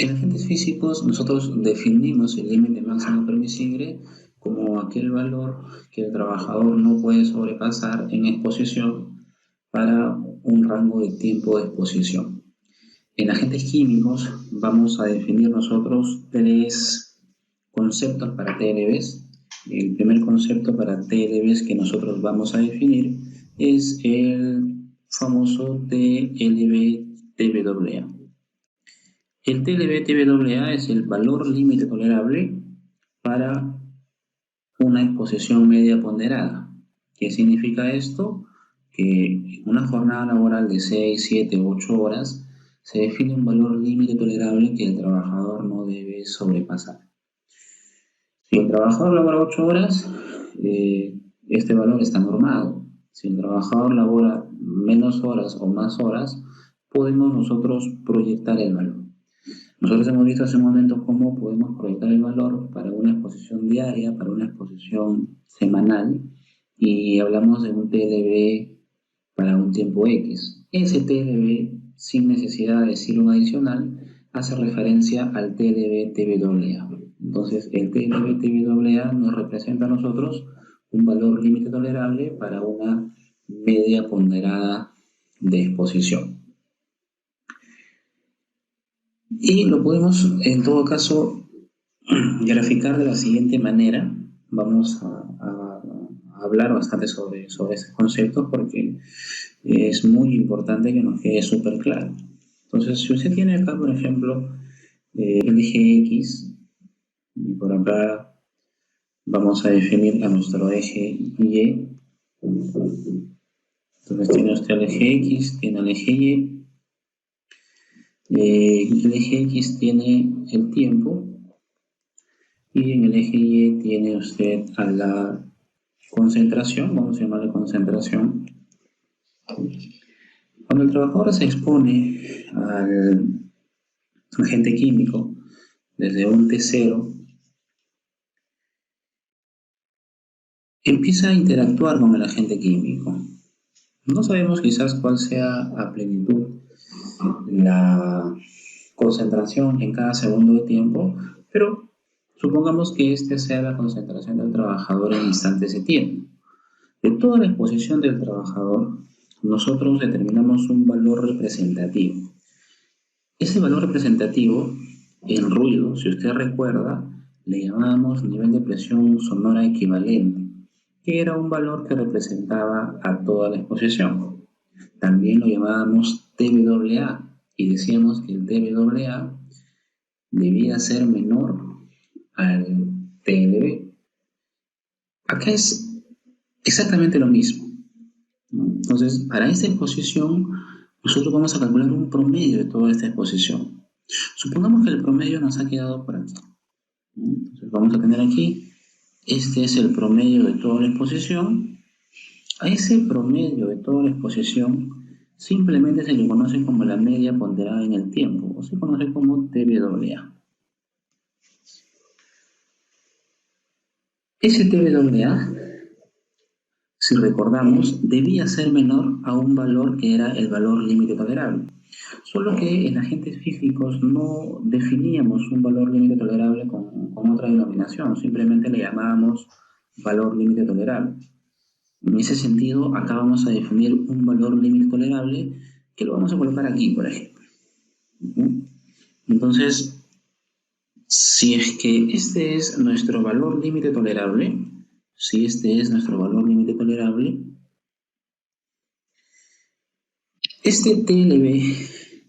En agentes físicos nosotros definimos el límite máximo permisible como aquel valor que el trabajador no puede sobrepasar en exposición para un rango de tiempo de exposición. En agentes químicos vamos a definir nosotros tres conceptos para TLBs. El primer concepto para TLBs que nosotros vamos a definir es el famoso TLB-TBAA. El TLB-TBAA es el valor límite tolerable para una exposición media ponderada. ¿Qué significa esto? Que en una jornada laboral de 6, 7, 8 horas se define un valor límite tolerable que el trabajador no debe sobrepasar. Si el trabajador labora 8 horas, este valor está normado. Si el trabajador labora menos horas o más horas, podemos nosotros proyectar el valor. Nosotros hemos visto hace un momento cómo podemos proyectar el valor para una exposición diaria, para una exposición semanal, y hablamos de un TLB para un tiempo X. Ese TLB, sin necesidad de decir un adicional, hace referencia al TLB-TBAA. Entonces, el TLB-TBAA nos representa a nosotros un valor límite tolerable para una media ponderada de exposición. Y lo podemos, en todo caso, graficar de la siguiente manera. Vamos a hablar bastante sobre estos conceptos porque es muy importante que nos quede súper claro. Entonces, si usted tiene acá, por ejemplo, el eje X, y por acá vamos a definir a nuestro eje Y. Entonces, tiene usted el eje X, tiene el eje Y. El eje X tiene el tiempo y en el eje Y tiene usted a la concentración, vamos a llamarle concentración. Cuando el trabajador se expone al agente químico desde un T0, empieza a interactuar con el agente químico. No sabemos quizás cuál sea a plenitud la concentración en cada segundo de tiempo, pero supongamos que esta sea la concentración del trabajador en instantes de tiempo. De toda la exposición del trabajador, nosotros determinamos un valor representativo. Ese valor representativo, en ruido, si usted recuerda, le llamábamos nivel de presión sonora equivalente, que era un valor que representaba a toda la exposición. También lo llamábamos TBAA y decíamos que el TBAA debía ser menor al TLB. Acá es exactamente lo mismo. Entonces, para esta exposición, nosotros vamos a calcular un promedio de toda esta exposición. Supongamos que el promedio nos ha quedado por aquí. Entonces, vamos a tener aquí, este es el promedio de toda la exposición. A ese promedio de toda la exposición simplemente se le conoce como la media ponderada en el tiempo, o se conoce como TBAA. Ese TBAA, si recordamos, debía ser menor a un valor que era el valor límite tolerable. Solo que en agentes físicos no definíamos un valor límite tolerable con otra denominación, simplemente le llamábamos valor límite tolerable. En ese sentido, acá vamos a definir un valor límite tolerable que lo vamos a colocar aquí, por ejemplo. Entonces, si es que este es nuestro valor límite tolerable, este TLB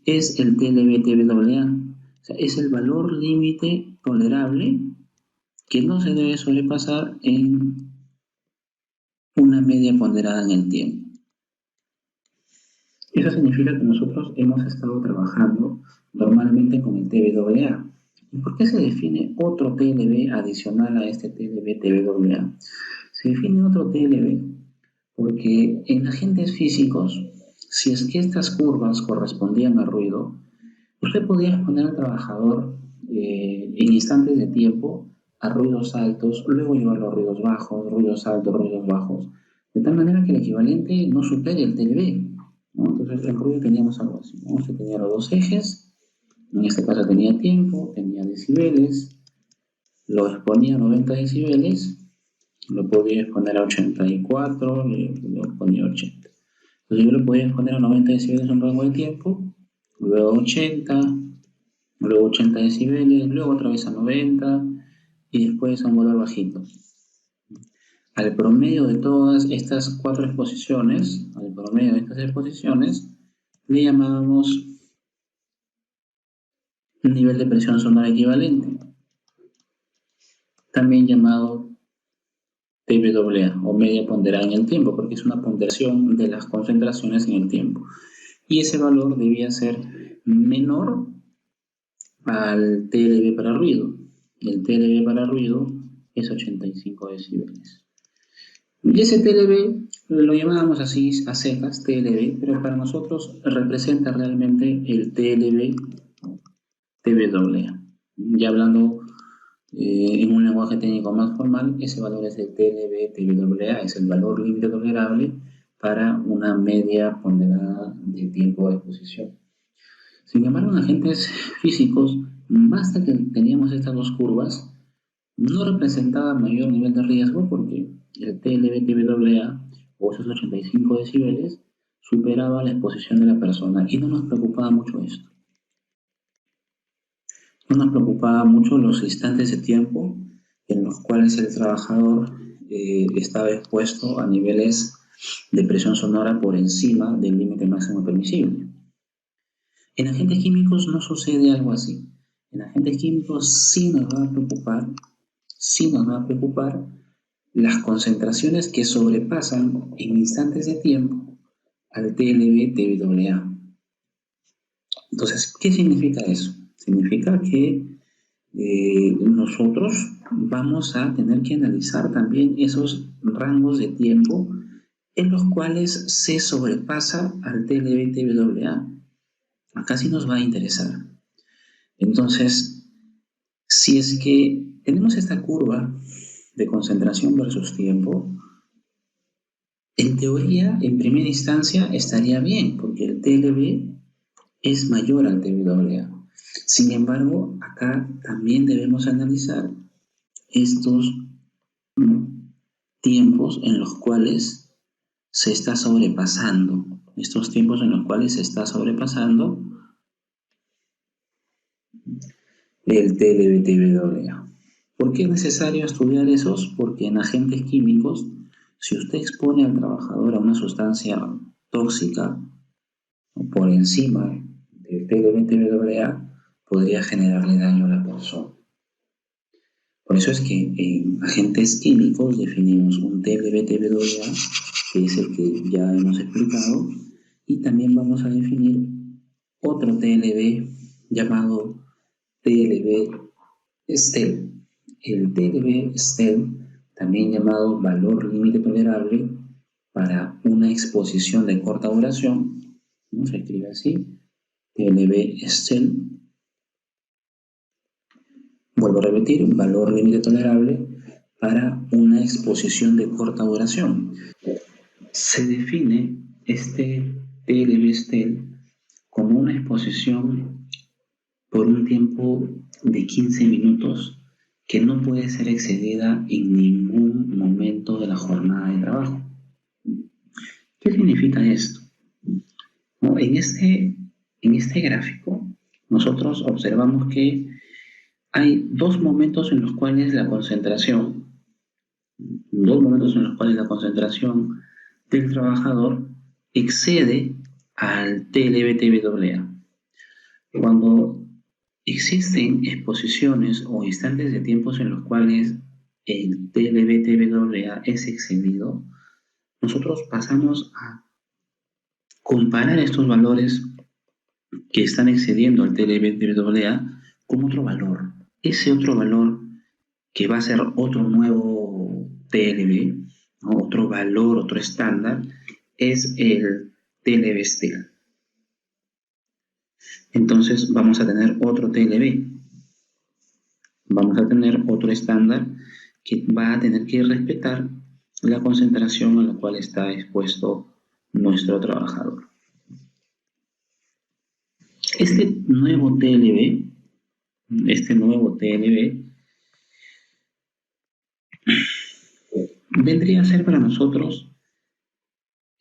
es el TLB-TBAA, o sea, es el valor límite tolerable que no se debe sobrepasar en una media ponderada en el tiempo. Eso significa que nosotros hemos estado trabajando normalmente con el TBAA. ¿Y por qué se define otro TLB adicional a este TLB-TBAA? Se define otro TLB porque en agentes físicos, si es que estas curvas correspondían a ruido, usted podía exponer al trabajador en instantes de tiempo a ruidos altos, luego llevarlo a ruidos bajos, ruidos altos, ruidos bajos, de tal manera que el equivalente no supere el TLB, ¿no? Entonces, en ruido teníamos algo así, ¿no? Usted tenía los dos ejes En este caso tenía tiempo, tenía decibeles, lo exponía a 90 decibeles, lo podía exponer a 84, lo ponía a 80. Entonces yo lo podía exponer a 90 decibeles en un rango de tiempo, luego a 80, luego 80 decibeles, luego otra vez a 90 y después a un valor bajito. Al promedio de todas estas cuatro exposiciones, le llamábamos nivel de presión sonora equivalente, también llamado TBAA o media ponderada en el tiempo, porque es una ponderación de las concentraciones en el tiempo. Y ese valor debía ser menor al TLB para ruido. El TLB para ruido es 85 decibeles. Y ese TLB lo llamábamos así a secas, TLB, pero para nosotros representa realmente el TLB TBAA. Ya hablando en un lenguaje técnico más formal, ese valor es el TLB TBAA, es el valor límite tolerable para una media ponderada de tiempo de exposición. Sin embargo, en agentes físicos, basta que teníamos estas dos curvas, no representaba mayor nivel de riesgo porque el TLB-TBAA o esos 85 decibeles superaba la exposición de la persona y no nos preocupaba mucho esto. No nos preocupaba mucho los instantes de tiempo en los cuales el trabajador estaba expuesto a niveles de presión sonora por encima del límite máximo permisible. En agentes químicos no sucede algo así. En agentes químicos sí nos va a preocupar las concentraciones que sobrepasan en instantes de tiempo al TLB-TBAA. Entonces, ¿qué significa eso? Significa que nosotros vamos a tener que analizar también esos rangos de tiempo en los cuales se sobrepasa al TLB-TBAA. Acá sí nos va a interesar. Entonces, si es que tenemos esta curva de concentración versus tiempo, en teoría, en primera instancia, estaría bien, porque el TLB es mayor al TBAA. Sin embargo, acá también debemos analizar estos tiempos en los cuales se está sobrepasando. Estos tiempos en los cuales se está sobrepasando el TLB-TBAA. ¿Por qué es necesario estudiar esos? Porque en agentes químicos, si usted expone al trabajador a una sustancia tóxica por encima del TLB-TBAA, podría generarle daño a la persona. Por eso es que en agentes químicos definimos un TLB-TBAA, que es el que ya hemos explicado, y también vamos a definir otro TLB llamado TLB-STEL. El TLB-STEL, también llamado valor límite tolerable para una exposición de corta duración, ¿no? Se escribe así, TLB-STEL. Vuelvo a repetir, un valor límite tolerable para una exposición de corta duración. Se define este TLB-STEL como una exposición por un tiempo de 15 minutos que no puede ser excedida en ningún momento de la jornada de trabajo. ¿Qué significa esto? ¿No? En este gráfico nosotros observamos que hay dos momentos en los cuales la concentración del trabajador excede al TLB-TBAA. Cuando existen exposiciones o instantes de tiempos en los cuales el TLB-TBAA es excedido, nosotros pasamos a comparar estos valores que están excediendo al TLB-TBAA con otro valor. Ese otro valor que va a ser otro nuevo TLB, ¿no? Otro valor, otro estándar, es el TLB-STEL. Entonces vamos a tener otro TLB, vamos a tener otro estándar que va a tener que respetar la concentración a la cual está expuesto nuestro trabajador. Este nuevo TLB, vendría a ser para nosotros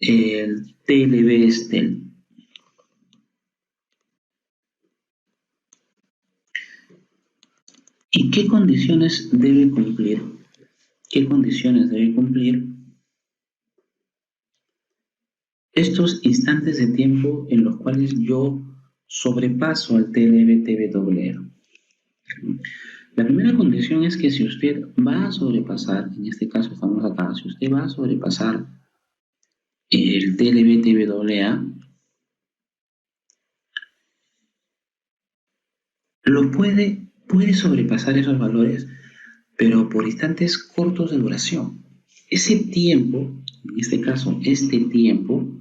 el TLB Estel. ¿Y qué condiciones debe cumplir? ¿Qué condiciones debe cumplir estos instantes de tiempo en los cuales yo sobrepaso al TLB-TBAA? La primera condición es que si usted va a sobrepasar, en este caso estamos acá, si usted va a sobrepasar el TLB-TBAA, puede sobrepasar esos valores, pero por instantes cortos de duración. Ese tiempo, en este caso, ¿no? Este tiempo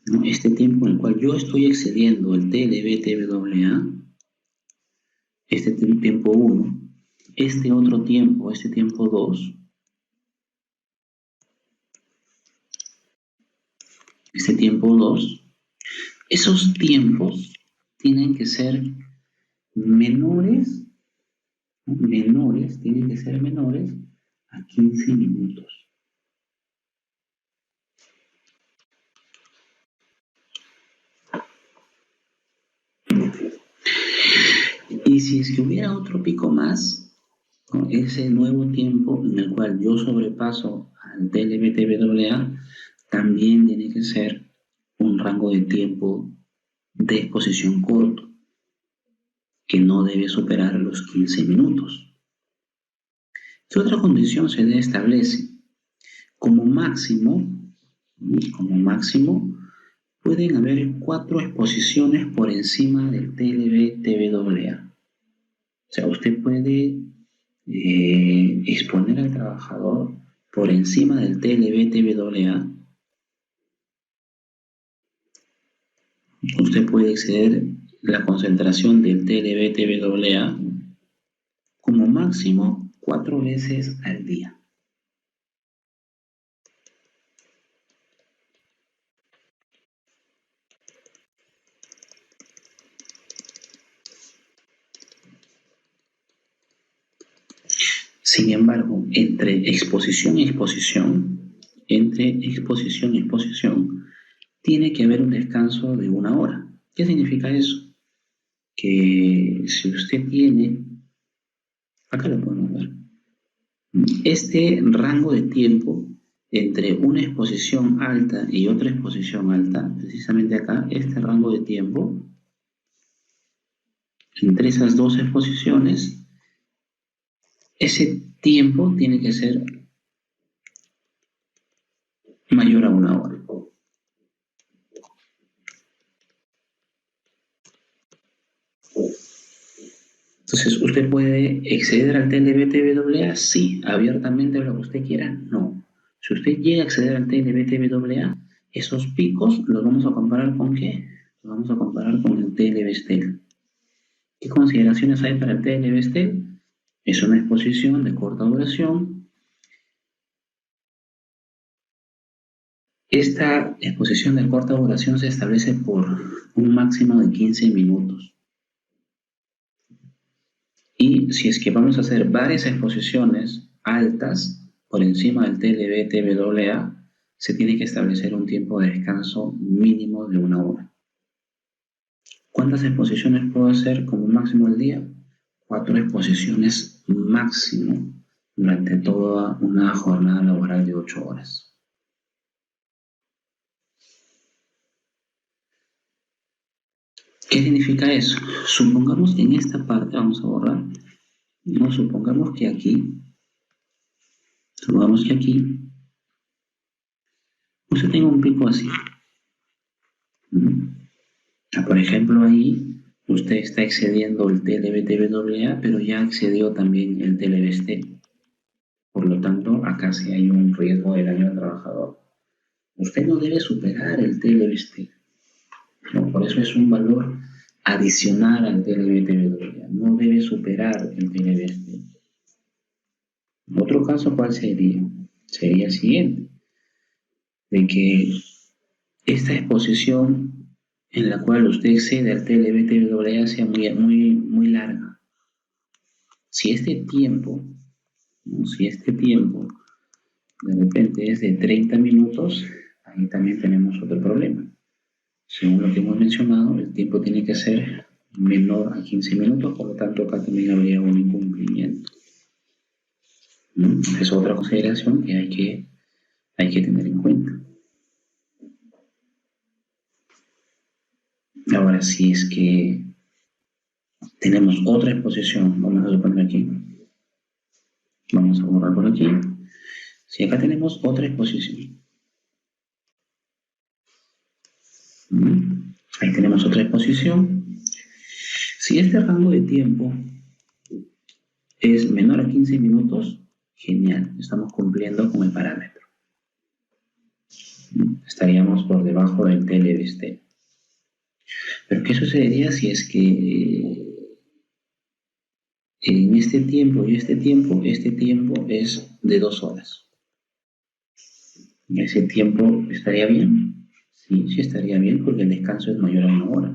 en el cual yo estoy excediendo el TLB-TBAA, este tiempo 1, este otro tiempo, este tiempo 2, este tiempo 2, esos tiempos tienen que ser menores, tienen que ser menores a 15 minutos. Y si es que hubiera otro pico más, ¿no? Ese nuevo tiempo en el cual yo sobrepaso al TLB-TBAA, también tiene que ser un rango de tiempo de exposición corto, que no debe superar los 15 minutos. ¿Qué otra condición se le establece? Como máximo, pueden haber 4 exposiciones por encima del TLB-TBAA. O sea, usted puede exponer al trabajador por encima del TLB-TBAA. Usted puede exceder la concentración del TLB-TBAA como máximo 4 veces al día. Sin embargo, entre exposición y exposición, tiene que haber un descanso de 1 hora. ¿Qué significa eso? Que si usted tiene, acá lo podemos ver, este rango de tiempo entre una exposición alta y otra exposición alta, precisamente acá, este rango de tiempo, entre esas dos exposiciones, ese tiempo tiene que ser mayor a 1 hora. Entonces, ¿usted puede exceder al TLB-TBAA? Sí. ¿Abiertamente lo que usted quiera? No. Si usted llega a acceder al TLB-TBAA, esos picos los vamos a comparar ¿con qué? Los vamos a comparar con el TLB-STEL. ¿Qué consideraciones hay para el TLB-STEL? Es una exposición de corta duración. Esta exposición de corta duración se establece por un máximo de 15 minutos. Y si es que vamos a hacer varias exposiciones altas por encima del TLB-TBAA, se tiene que establecer un tiempo de descanso mínimo de 1 hora. ¿Cuántas exposiciones puedo hacer como máximo al día? 4 exposiciones máximo durante toda una jornada laboral de 8 horas. ¿Qué significa eso? Supongamos que en esta parte, vamos a borrar, no, supongamos que aquí usted tenga un pico así. Por ejemplo, ahí usted está excediendo el TLB-TBAA, pero ya excedió también el TLB-STEL. Por lo tanto, acá sí hay un riesgo de daño al trabajador. Usted no debe superar el TLB-STEL. ¿No? Por eso es un valor adicional al TLB-TBAA. No debe superar el TLB-STEL. Otro caso, ¿cuál sería? Sería el siguiente, de que esta exposición en la cual usted excede al TLB-TWA sea muy larga. Si este tiempo, ¿no? Si este tiempo de repente es de 30 minutos, ahí también tenemos otro problema. Según lo que hemos mencionado, el tiempo tiene que ser menor a 15 minutos, por lo tanto acá también habría un incumplimiento. Es otra consideración que hay que tener en cuenta. Ahora, si es que tenemos otra exposición, vamos a suponer aquí, vamos a borrar por aquí. Si acá tenemos otra exposición, ahí tenemos otra exposición. Si este rango de tiempo es menor a 15 minutos, genial, estamos cumpliendo con el parámetro. Estaríamos por debajo del TLB-STEM. Pero ¿qué sucedería si es que en este tiempo este tiempo es de 2 horas? ¿Ese tiempo estaría bien? Sí, sí estaría bien porque el descanso es mayor a 1 hora.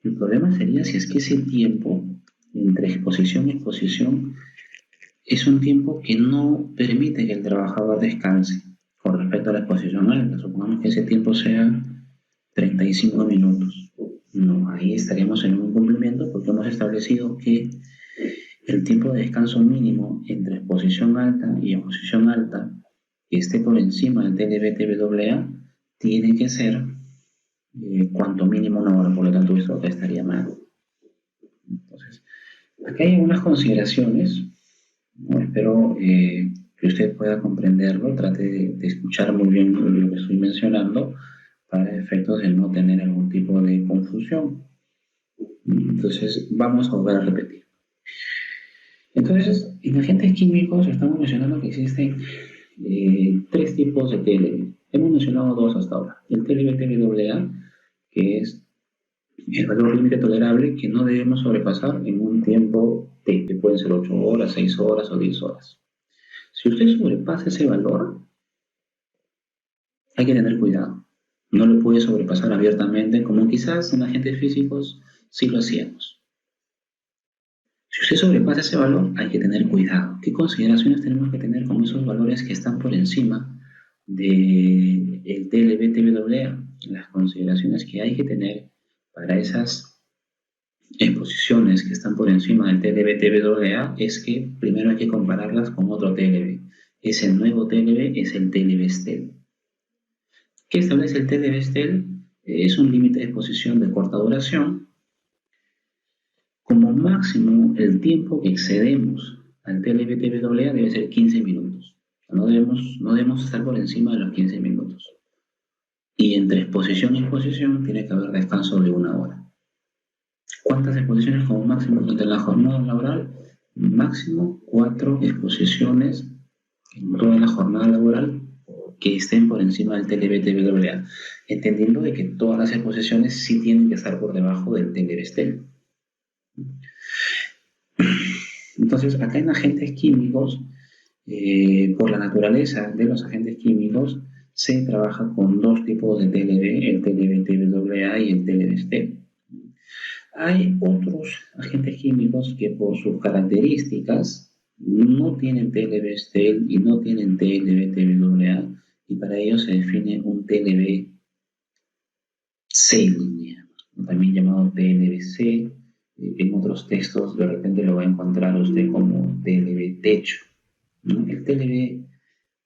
El problema sería si es que ese tiempo entre exposición y exposición es un tiempo que no permite que el trabajador descanse con respecto a la exposición alta. Supongamos que ese tiempo sea 35 minutos. No, ahí estaríamos en un incumplimiento porque hemos establecido que el tiempo de descanso mínimo entre exposición alta y exposición alta que esté por encima del TLB-TWA tiene que ser cuanto mínimo 1 hora, por lo tanto esto estaría mal. Entonces, acá hay algunas consideraciones, ¿no? Espero que usted pueda comprenderlo, trate de escuchar muy bien lo que estoy mencionando para efectos de no tener algún tipo de confusión. Entonces, vamos a volver a repetir. Entonces, en agentes químicos estamos mencionando que existen 3 tipos de TLB. Hemos mencionado 2 hasta ahora. El TLB-TWA, que es el valor límite tolerable que no debemos sobrepasar en un tiempo T, que pueden ser 8 horas, 6 horas o 10 horas. Si usted sobrepasa ese valor, hay que tener cuidado. No lo puede sobrepasar abiertamente, como quizás en agentes físicos sí lo hacíamos. Si usted sobrepasa ese valor, hay que tener cuidado. ¿Qué consideraciones tenemos que tener con esos valores que están por encima del TLB-TWA? Las consideraciones que hay que tener para esas exposiciones que están por encima del TLB-TWA es que primero hay que compararlas con otro TLB. Ese nuevo TLB es el TLB-STEL. ¿Qué establece el TLB-STEL? Es un límite de exposición de corta duración. Como máximo, el tiempo que excedemos al TLB-TWA debe ser 15 minutos. No debemos estar por encima de los 15 minutos. Y entre exposición y exposición tiene que haber descanso de 1 hora. ¿Cuántas exposiciones como máximo durante la jornada laboral? Máximo 4 exposiciones en toda la jornada laboral que estén por encima del TLB-TWA, entendiendo de que todas las exposiciones sí tienen que estar por debajo del TLB-STEL. Entonces, acá en agentes químicos, por la naturaleza de los agentes químicos, se trabaja con 2 tipos de TLB, el TLB-TWA y el TLB-STEL. Hay otros agentes químicos que por sus características no tienen TLB-STEL y no tienen TLB-TWA, y para ello se define un TLB-saline, también llamado TLB-C. En otros textos de repente lo va a encontrar usted como TLB-techo. El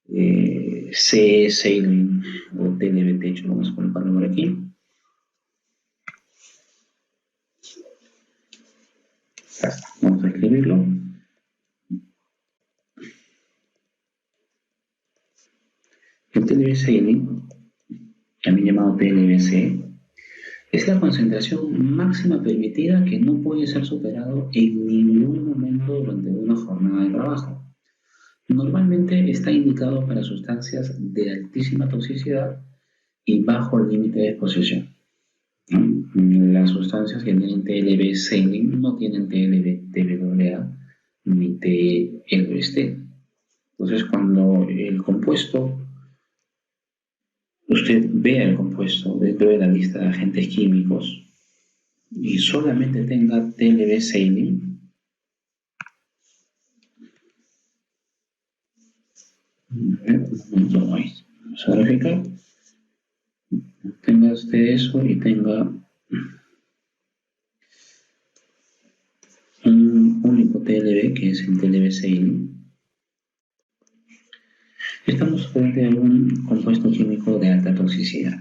TLB-C, saline o TLB-techo, vamos a colocarlo por aquí. Vamos a escribirlo. El TLB-saline, también llamado TLB-C, es la concentración máxima permitida que no puede ser superado en ningún momento durante una jornada de trabajo. Normalmente está indicado para sustancias de altísima toxicidad y bajo el límite de exposición. Las sustancias que tienen TLB-saline no tienen TLB-TWA ni TLB-STEL. Entonces, cuando el compuesto usted vea el compuesto dentro de la lista de agentes químicos y solamente tenga TLB-Seiling, vamos a verificar, tenga usted eso y tenga un único TLB, que es el TLB-Seiling, estamos frente a un compuesto químico de alta toxicidad.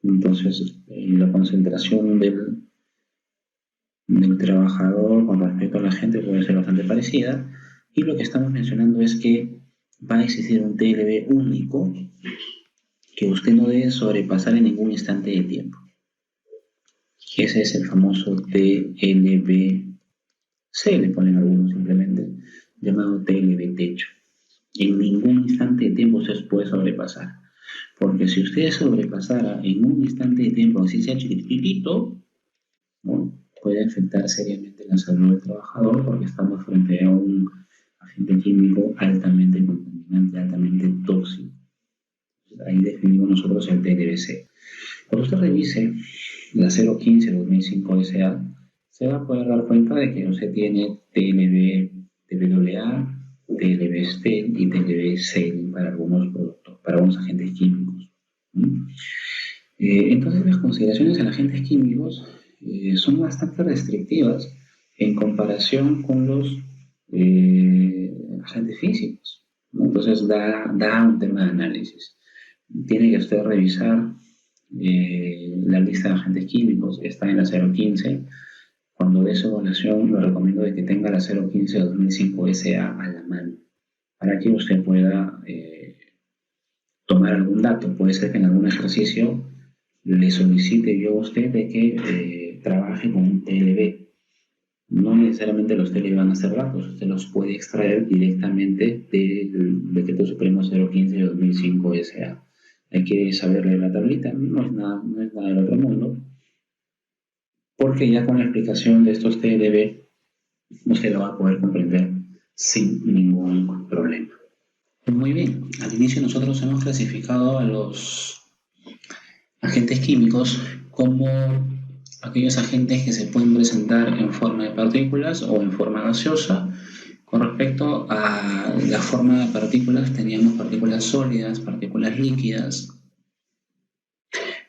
Entonces, la concentración del trabajador con respecto a la gente puede ser bastante parecida, y lo que estamos mencionando es que va a existir un TLB único que usted no debe sobrepasar en ningún instante de tiempo. Ese es el famoso TLB-C, le ponen algunos simplemente, llamado TLB techo. En ningún instante de tiempo se puede sobrepasar, porque si usted sobrepasara en un instante de tiempo, así sea chiquitito, ¿no?, puede afectar seriamente la salud del trabajador, porque estamos frente a un agente químico altamente contaminante, altamente tóxico. Ahí definimos nosotros el TLBC. Cuando usted revise la 015-2005 SA, se va a poder dar cuenta de que usted tiene TLB, TLBA, TLB-STEL y TLB-SEL para algunos productos, para algunos agentes químicos. Entonces, las consideraciones en agentes químicos son bastante restrictivas en comparación con los agentes físicos, ¿no? Entonces, da un tema de análisis. Tiene que usted revisar la lista de agentes químicos, está en la 015. Cuando dé su evaluación, le recomiendo de que tenga la 015-2005 SA a la mano, para que usted pueda tomar algún dato. Puede ser que en algún ejercicio le solicite yo a usted de que trabaje con un TLB. No necesariamente los TLB van a ser datos, usted los puede extraer directamente del Decreto Supremo 015-2005 SA. Hay que saber leer la tablita, no es nada del otro mundo, porque ya con la explicación de estos TLB usted lo va a poder comprender sin ningún problema. Muy bien, al inicio nosotros hemos clasificado a los agentes químicos como aquellos agentes que se pueden presentar en forma de partículas o en forma gaseosa. Con respecto a la forma de partículas, teníamos partículas sólidas, partículas líquidas.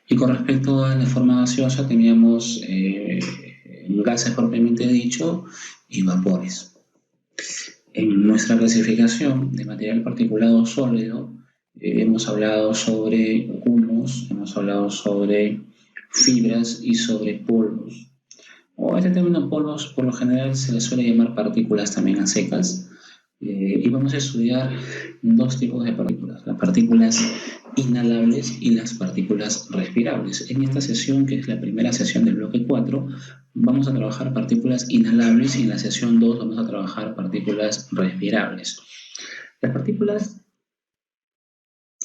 Y con respecto a la forma gaseosa, teníamos gases propiamente dicho y vapores. En nuestra clasificación de material particulado sólido, hemos hablado sobre humos, hemos hablado sobre fibras y sobre polvos. O este término polvos por lo general se le suele llamar partículas también a secas. Y vamos a estudiar dos tipos de partículas, las partículas inhalables y las partículas respirables. En esta sesión, que es la primera sesión del bloque 4, vamos a trabajar partículas inhalables y en la sesión 2 vamos a trabajar partículas respirables. Las partículas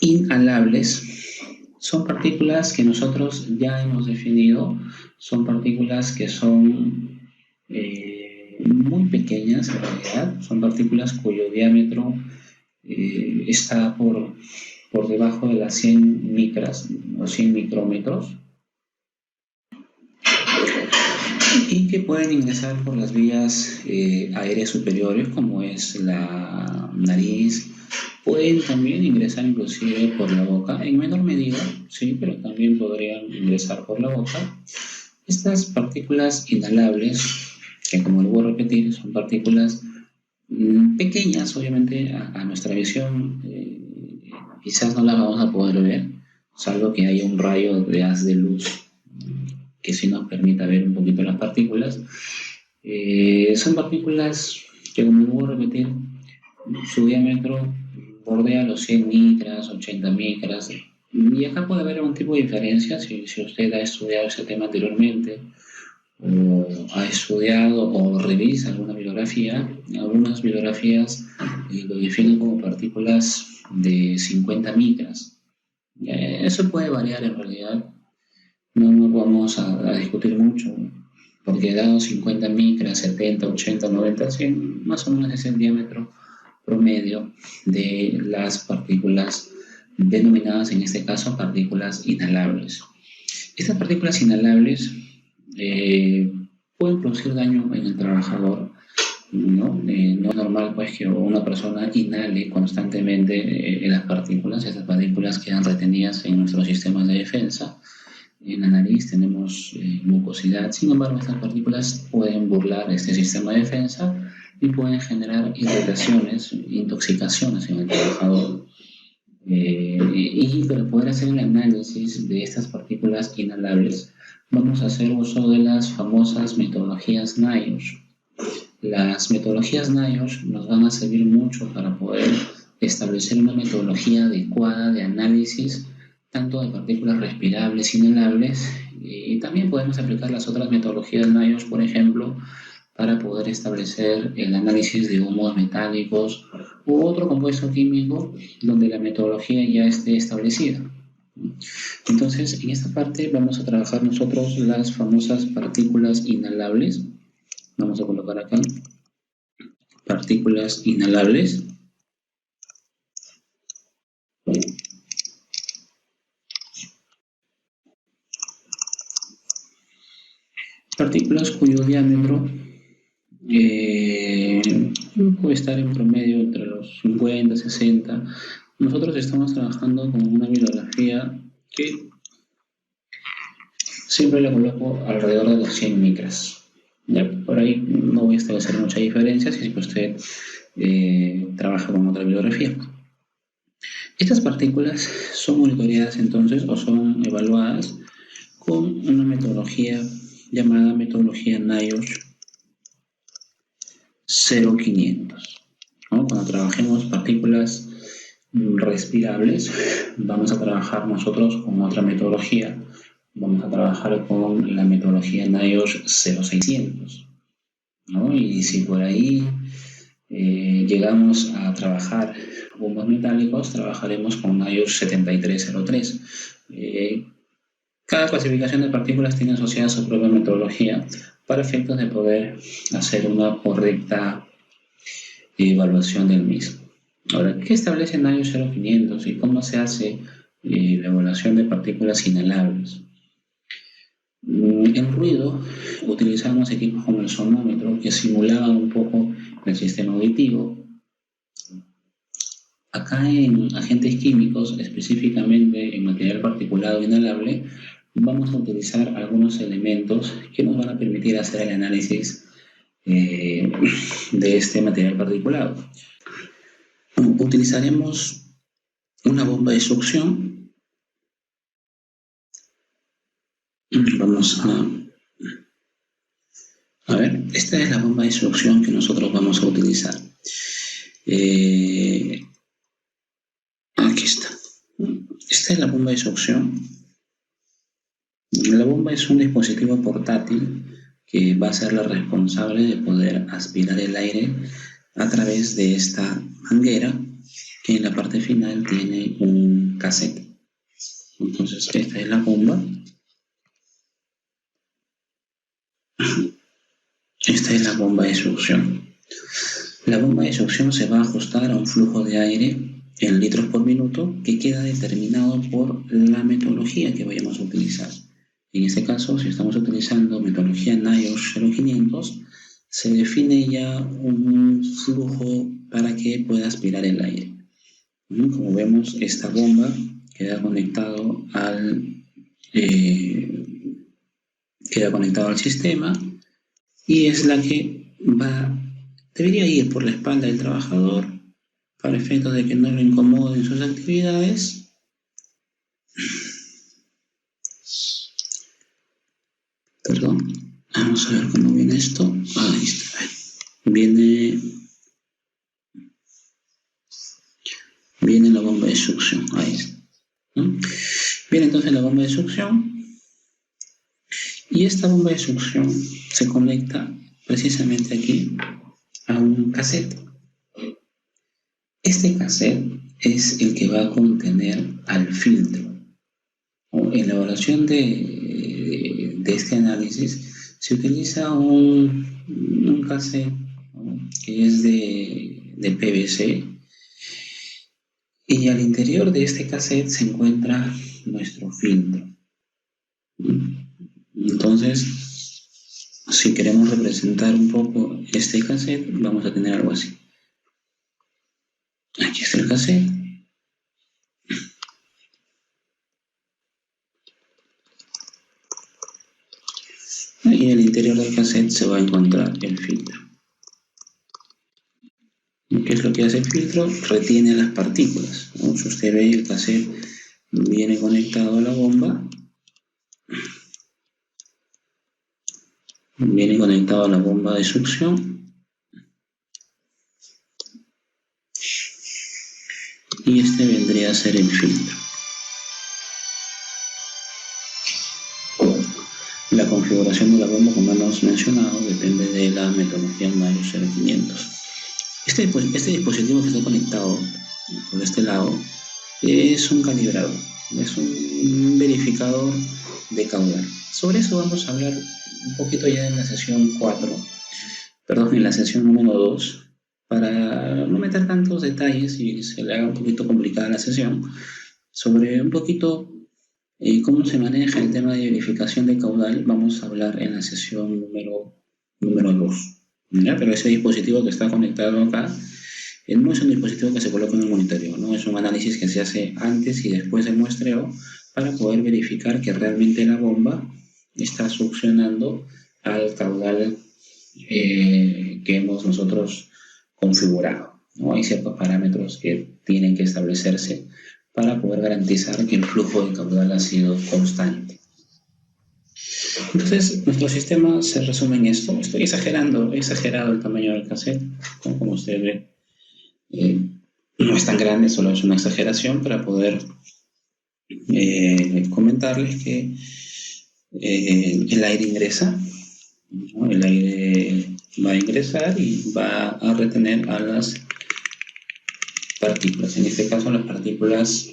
inhalables son partículas que nosotros ya hemos definido, son partículas que son muy pequeñas en realidad, son partículas cuyo diámetro está por debajo de las 100 micras o 100 micrómetros y que pueden ingresar por las vías aéreas superiores, como es la nariz. Pueden también ingresar inclusive por la boca, en menor medida, sí, pero también podrían ingresar por la boca. Estas partículas inhalables, que como lo voy a repetir, son partículas pequeñas, obviamente a nuestra visión quizás no las vamos a poder ver, salvo que haya un rayo de haz de luz que sí nos permita ver un poquito las partículas. Son partículas que, como lo voy a repetir, su diámetro bordea los 100 micras, 80 micras, y acá puede haber algún tipo de diferencia si usted ha estudiado ese tema anteriormente, o ha estudiado o revisa alguna bibliografía. Algunas bibliografías lo definen como partículas de 50 micras. Eso puede variar en realidad, no nos vamos a discutir mucho, porque dado 50 micras, 70, 80, 90, 100, más o menos es el diámetro promedio de las partículas denominadas en este caso partículas inhalables. Estas partículas inhalables eh, pueden producir daño en el trabajador, ¿no? No es normal pues que una persona inhale constantemente las partículas. Esas partículas quedan retenidas en nuestros sistemas de defensa. En la nariz tenemos mucosidad, sin embargo estas partículas pueden burlar este sistema de defensa y pueden generar irritaciones, intoxicaciones en el trabajador. Y para poder hacer el análisis de estas partículas inhalables, vamos a hacer uso de las famosas metodologías NIOSH. Las metodologías NIOSH nos van a servir mucho para poder establecer una metodología adecuada de análisis tanto de partículas respirables, inhalables, y también podemos aplicar las otras metodologías NIOSH, por ejemplo, para poder establecer el análisis de humos metálicos u otro compuesto químico donde la metodología ya esté establecida. Entonces, en esta parte vamos a trabajar nosotros las famosas partículas inhalables. Vamos a colocar acá partículas inhalables. Partículas cuyo diámetro puede estar en promedio entre los 50 y 60. Nosotros estamos trabajando con una bibliografía que siempre le coloco alrededor de los 100 micras. Ya, por ahí no voy a establecer mucha diferencia si usted trabaja con otra bibliografía. Estas partículas son monitoreadas entonces o son evaluadas con una metodología llamada metodología NIOSH 0500. ¿No? Cuando trabajemos partículas respirables, vamos a trabajar nosotros con otra metodología. Vamos a trabajar con la metodología NIOSH 0600. ¿No? Y si por ahí llegamos a trabajar humos metálicos, trabajaremos con NIOSH 7303. Cada clasificación de partículas tiene asociada su propia metodología para efectos de poder hacer una correcta evaluación del mismo. Ahora, ¿qué establece NIOSH 0500 y cómo se hace la evaluación de partículas inhalables? En ruido utilizamos equipos como el sonómetro que simulaban un poco el sistema auditivo. Acá en agentes químicos, específicamente en material particulado inhalable, vamos a utilizar algunos elementos que nos van a permitir hacer el análisis de este material particulado. Utilizaremos una bomba de succión. Vamos a ver, esta es la bomba de succión que nosotros vamos a utilizar. Aquí está. Esta es la bomba de succión. La bomba es un dispositivo portátil que va a ser la responsable de poder aspirar el aire a través de esta manguera que en la parte final tiene un cassette. Entonces esta es la bomba. Esta es la bomba de succión. La bomba de succión se va a ajustar a un flujo de aire en litros por minuto que queda determinado por la metodología que vayamos a utilizar. En este caso, si estamos utilizando metodología NIOSH 0500, se define ya un flujo para que pueda aspirar el aire. Como vemos, esta bomba queda conectado al sistema y es la que debería ir por la espalda del trabajador para efectos de que no lo incomoden sus actividades. Perdón, vamos a ver cómo viene esto. Ahí está. Viene la bomba de succión. Ahí está. Viene entonces la bomba de succión. Y esta bomba de succión se conecta precisamente aquí a un cassette. Este cassette es el que va a contener al filtro. En la evaluación de este análisis se utiliza un cassette, ¿no?, que es de PVC Y al interior de este cassette se encuentra nuestro filtro. Entonces, si queremos representar un poco este cassette, vamos a tener algo así. Aquí está el cassette. Y en el interior del cassette se va a encontrar el filtro. ¿Qué es lo que hace el filtro? Retiene las partículas, ¿no? Si usted ve, el cassette viene conectado a la bomba, de succión, y este vendría a ser el filtro. La configuración de la bomba, como hemos mencionado, depende de la metodología Mayo 0500. Este dispositivo que está conectado por este lado es un calibrador, es un verificador de caudal. Sobre eso vamos a hablar un poquito ya en la sesión 4, en la sesión número 2, para no meter tantos detalles y se le haga un poquito complicada la sesión, sobre un poquito cómo se maneja el tema de verificación de caudal. Vamos a hablar en la sesión número 2. ¿Ya? Pero ese dispositivo que está conectado acá no es un dispositivo que se coloca en el monitoreo, ¿no? Es un análisis que se hace antes y después del muestreo para poder verificar que realmente la bomba está succionando al caudal que hemos nosotros configurado, ¿no? Hay ciertos parámetros que tienen que establecerse para poder garantizar que el flujo de caudal ha sido constante. Entonces, nuestro sistema se resume en esto. Estoy exagerado el tamaño del cassette, ¿no? Como usted ve, no es tan grande, solo es una exageración para poder comentarles que el aire ingresa, ¿no? El aire va a ingresar y va a retener a las partículas, en este caso las partículas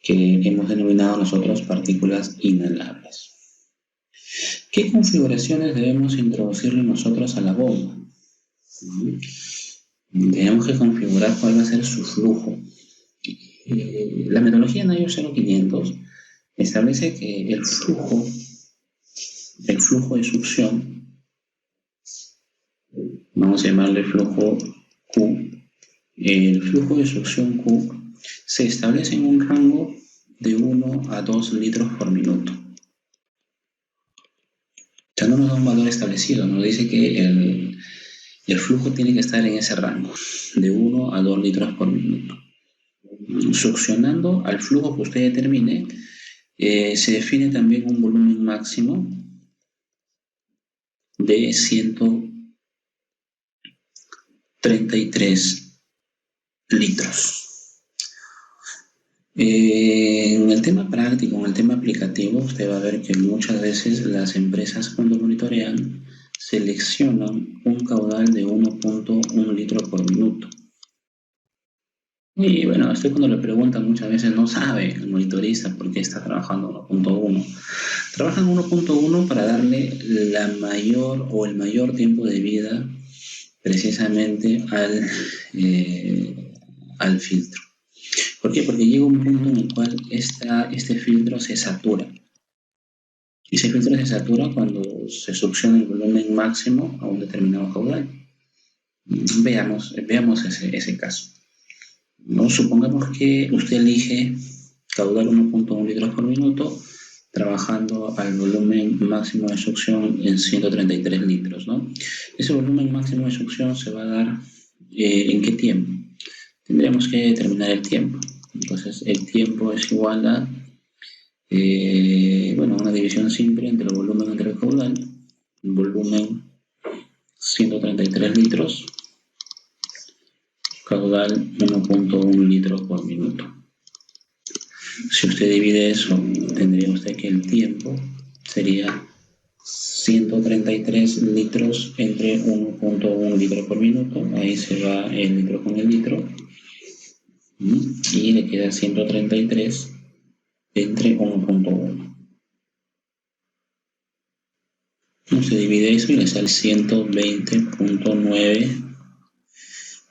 que hemos denominado nosotros partículas inhalables. ¿Qué configuraciones debemos introducirle nosotros a la bomba? Tenemos que configurar cuál va a ser su flujo. La metodología Nayo 0500 establece que el flujo de succión, vamos a llamarle flujo Q, el flujo de succión Q se establece en un rango de 1 a 2 litros por minuto. O sea, no nos da un valor establecido, nos dice que el flujo tiene que estar en ese rango, de 1 a 2 litros por minuto. Succionando al flujo que usted determine, se define también un volumen máximo de 133 litros. En el tema práctico, en el tema aplicativo, usted va a ver que muchas veces las empresas, cuando monitorean, seleccionan un caudal de 1.1 litros por minuto. Y bueno, usted cuando le preguntan muchas veces no sabe el monitorista por qué está trabajando 1.1. Trabajan 1.1 para darle la mayor o el mayor tiempo de vida precisamente al filtro. ¿Por qué? Porque llega un punto en el cual este filtro se satura. Y ese filtro se satura cuando se succiona el volumen máximo a un determinado caudal. Veamos ese caso. ¿No? Supongamos que usted elige caudal 1.1 litros por minuto, trabajando al volumen máximo de succión en 133 litros, ¿no? Ese volumen máximo de succión se va a dar ¿en qué tiempo? Tendríamos que determinar el tiempo. Entonces, el tiempo es igual a, una división simple entre el volumen entre el caudal, el volumen 133 litros, caudal 1.1 litros por minuto. Si usted divide eso, tendría usted que el tiempo sería 133 litros entre 1.1 litro por minuto. Ahí se va el litro con el litro. Y le queda 133 entre 1.1. Se divide eso y le sale 120.9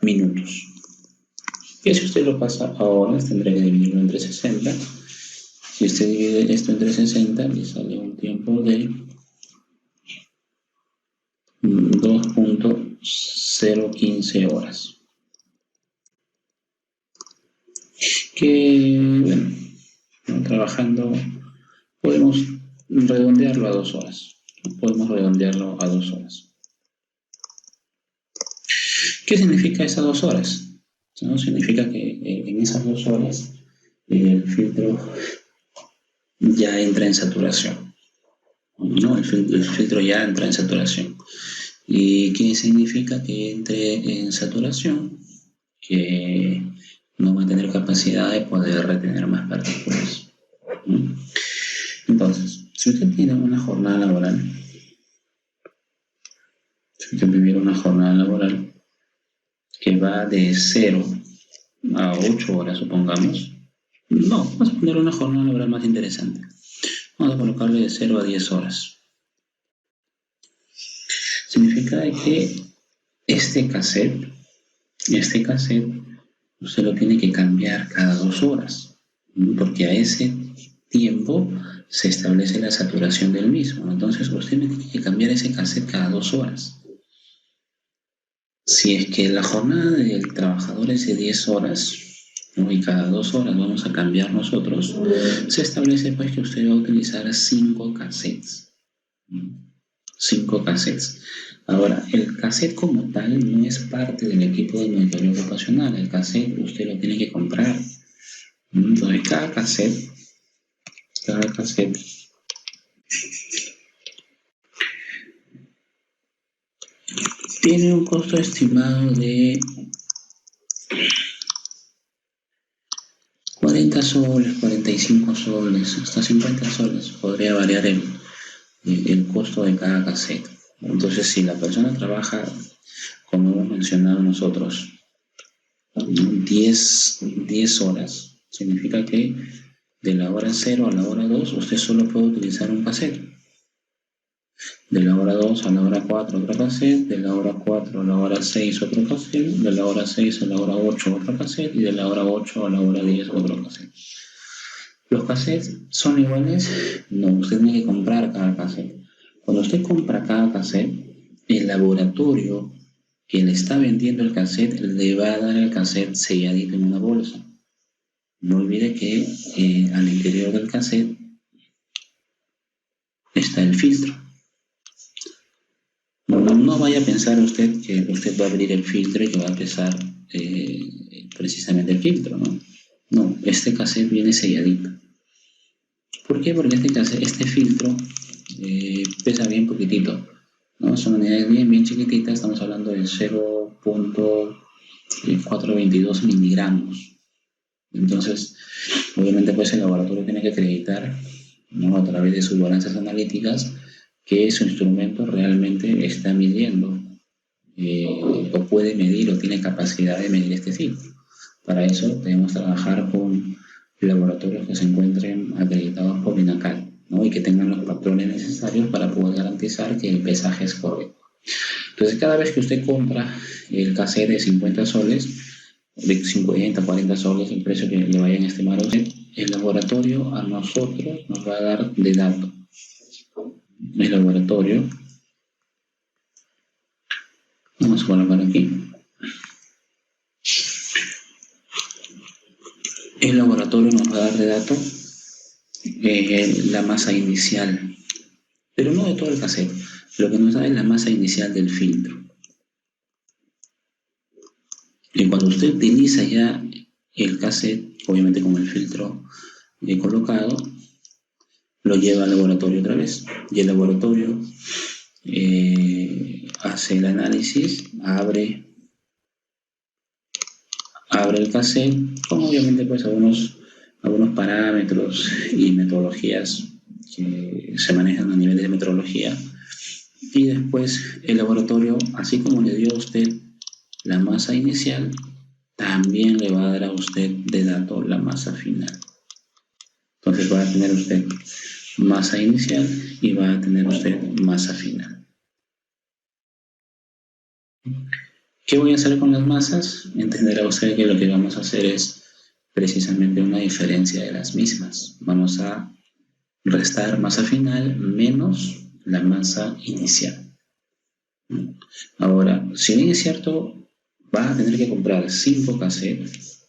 minutos. Y si usted lo pasa a horas, tendrá que dividirlo entre 60. Si usted divide esto entre 60, le sale un tiempo de 2.015 horas. Que, bueno, trabajando, podemos redondearlo a 2 horas. Podemos redondearlo a 2 horas. ¿Qué significa esas 2 horas? ¿No? Significa que en esas 2 horas el filtro ya entra en saturación. ¿No? El filtro ya entra en saturación. ¿Y qué significa que entre en saturación? Que no va a tener capacidad de poder retener más partículas. ¿No? Entonces, si usted tiene una jornada laboral, si usted viviera una jornada laboral que va de 0 a 8 horas, supongamos, no, vamos a poner una jornada laboral más interesante. Vamos a colocarle de 0 a 10 horas. Significa que este cassette, usted lo tiene que cambiar cada 2 horas, porque a ese tiempo se establece la saturación del mismo. Entonces usted tiene que cambiar ese cassette cada 2 horas. Si es que la jornada del trabajador es de 10 horas, ¿no? Y cada 2 horas vamos a cambiar nosotros, se establece pues que usted va a utilizar 5 cassettes. 5 cassettes. Ahora, el cassette como tal no es parte del equipo de monitoreo ocupacional. El cassette usted lo tiene que comprar. Entonces, cada cassette tiene un costo estimado de 40 soles, 45 soles, hasta 50 soles. Podría variar el costo de cada cassette. Entonces, si la persona trabaja, como hemos mencionado nosotros, 10 horas, significa que de la hora 0 a la hora 2 usted solo puede utilizar un cassette. De la hora 2 a la hora 4 otro cassette, de la hora 4 a la hora 6 otro cassette, de la hora 6 a la hora 8 otro cassette y de la hora 8 a la hora 10 otro cassette. ¿Los cassettes son iguales? No, usted tiene que comprar cada cassette. Cuando usted compra cada cassette, el laboratorio que le está vendiendo el cassette le va a dar el cassette selladito en una bolsa. No olvide que al interior del cassette está el filtro. No vaya a pensar usted que usted va a abrir el filtro y que va a pesar precisamente el filtro, ¿no? No, este cassette viene selladito. ¿Por qué? Porque este filtro pesa bien poquitito, ¿no? Son unidades bien chiquititas, estamos hablando de 0.422 miligramos. Entonces, obviamente pues el laboratorio tiene que acreditar, ¿no? A través de sus balanzas analíticas que su instrumento realmente está midiendo o puede medir o tiene capacidad de medir este filtro. Para eso debemos trabajar con laboratorios que se encuentren acreditados por INACAL, ¿no? Y que tengan los patrones necesarios para poder garantizar que el pesaje es correcto. Entonces, cada vez que usted compra el cassette de 50 soles, de 50, 40 soles, el precio que le vayan a estimar a usted, el laboratorio a nosotros nos va a dar de dato. El laboratorio, vamos a colocar aquí, el laboratorio nos va a dar de dato la masa inicial, pero no de todo el cassette. Lo que nos da es la masa inicial del filtro. Y cuando usted utiliza ya el cassette, obviamente con el filtro colocado, lo lleva al laboratorio otra vez. Y el laboratorio hace el análisis, abre el cassette, con obviamente pues algunos parámetros y metodologías que se manejan a nivel de metrología. Y después el laboratorio, así como le dio a usted la masa inicial, también le va a dar a usted de dato la masa final. Entonces va a tener usted masa inicial y va a tener usted masa final. ¿Qué voy a hacer con las masas? Entenderá usted que lo que vamos a hacer es precisamente una diferencia de las mismas. Vamos a restar masa final menos la masa inicial. Ahora, si bien es cierto, va a tener que comprar 5 cassettes.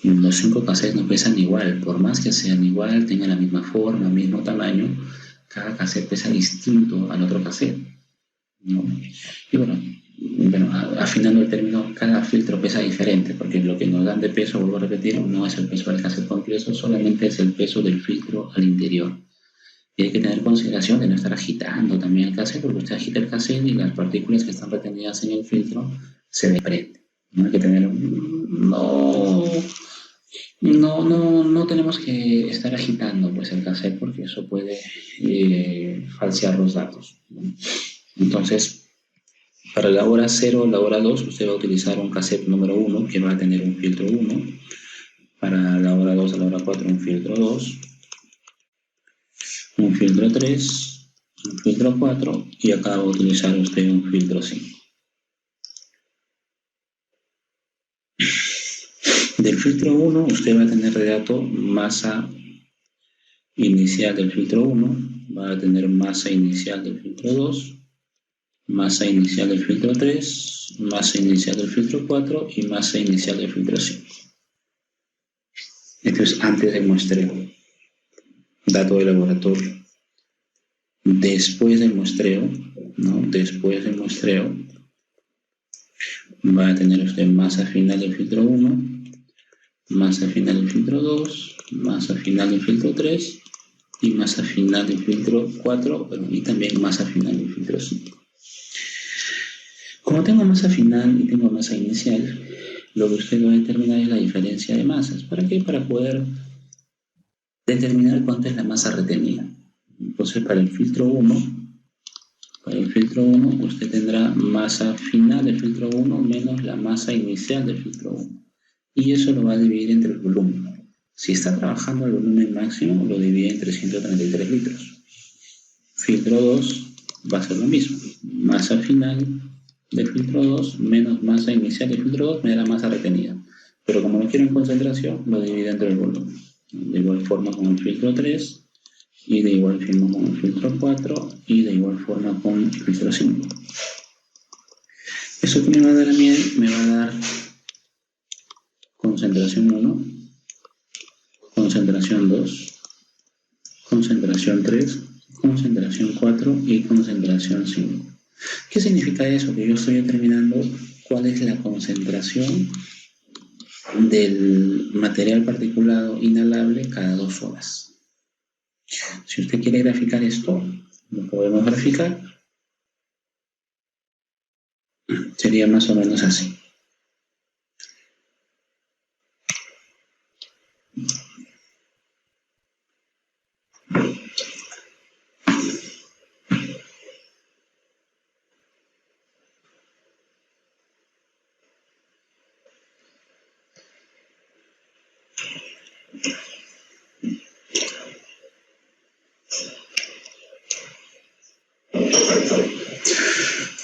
Los 5 cassettes no pesan igual, por más que sean igual, tengan la misma forma, mismo tamaño, cada cassette pesa distinto al otro cassette, ¿no? Y bueno, afinando el término, cada filtro pesa diferente, porque lo que nos dan de peso, vuelvo a repetir, no es el peso del cassette completo, solamente es el peso del filtro al interior. Y hay que tener consideración de no estar agitando también el cassette, porque usted agita el cassette y las partículas que están retenidas en el filtro se desprenden. No hay que tener, no tenemos que estar agitando pues el cassette porque eso puede falsear los datos, ¿no? Entonces, para la hora 0 o la hora 2, usted va a utilizar un cassette número 1 que va a tener un filtro 1. Para la hora 2 a la hora 4, un filtro 2. Un filtro 3, un filtro 4 y acá va a utilizar usted un filtro 5. Del filtro 1 usted va a tener de dato masa inicial del filtro 1, va a tener masa inicial del filtro 2, masa inicial del filtro 3, masa inicial del filtro 4 y masa inicial del filtro 5. Esto es antes del muestreo, dato de laboratorio. Después del muestreo, ¿no? Después del muestreo, va a tener usted masa final del filtro 1, masa final del filtro 2, masa final del filtro 3 y masa final del filtro 4 y también masa final del filtro 5. Como tengo masa final y tengo masa inicial, lo que usted va a determinar es la diferencia de masas. ¿Para qué? Para poder determinar cuánto es la masa retenida. Entonces, para el filtro 1, usted tendrá masa final del filtro 1 menos la masa inicial del filtro 1. Y eso lo va a dividir entre el volumen. Si está trabajando el volumen máximo, lo divide entre 133 litros. Filtro 2 va a ser lo mismo. Masa final del filtro 2 menos masa inicial del filtro 2 me da la masa retenida. Pero como lo quiero en concentración, lo divide entre el volumen. De igual forma con el filtro 3 y de igual forma con el filtro 4 y de igual forma con el filtro 5. ¿Eso que me va a dar a mí? Me va a dar concentración 1, concentración 2, concentración 3, concentración 4 y concentración 5. ¿Qué significa eso? Que yo estoy determinando cuál es la concentración del material particulado inhalable cada 2 horas. Si usted quiere graficar esto, lo podemos graficar. Sería más o menos así.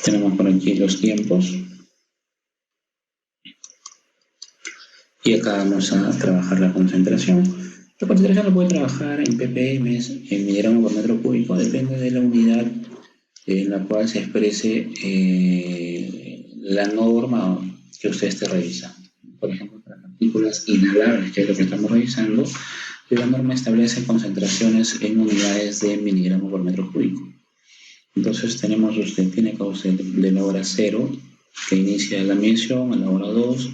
Tenemos por aquí los tiempos. Y acá vamos a trabajar la concentración. La concentración lo puede trabajar en ppm, en miligramos por metro cúbico, depende de la unidad en la cual se exprese la norma que usted esté revisando. Por ejemplo, para partículas inhalables, que es lo que estamos revisando, la norma establece concentraciones en unidades de miligramos por metro cúbico. Entonces tiene que usted de la hora 0, que inicia la emisión, a la hora 2,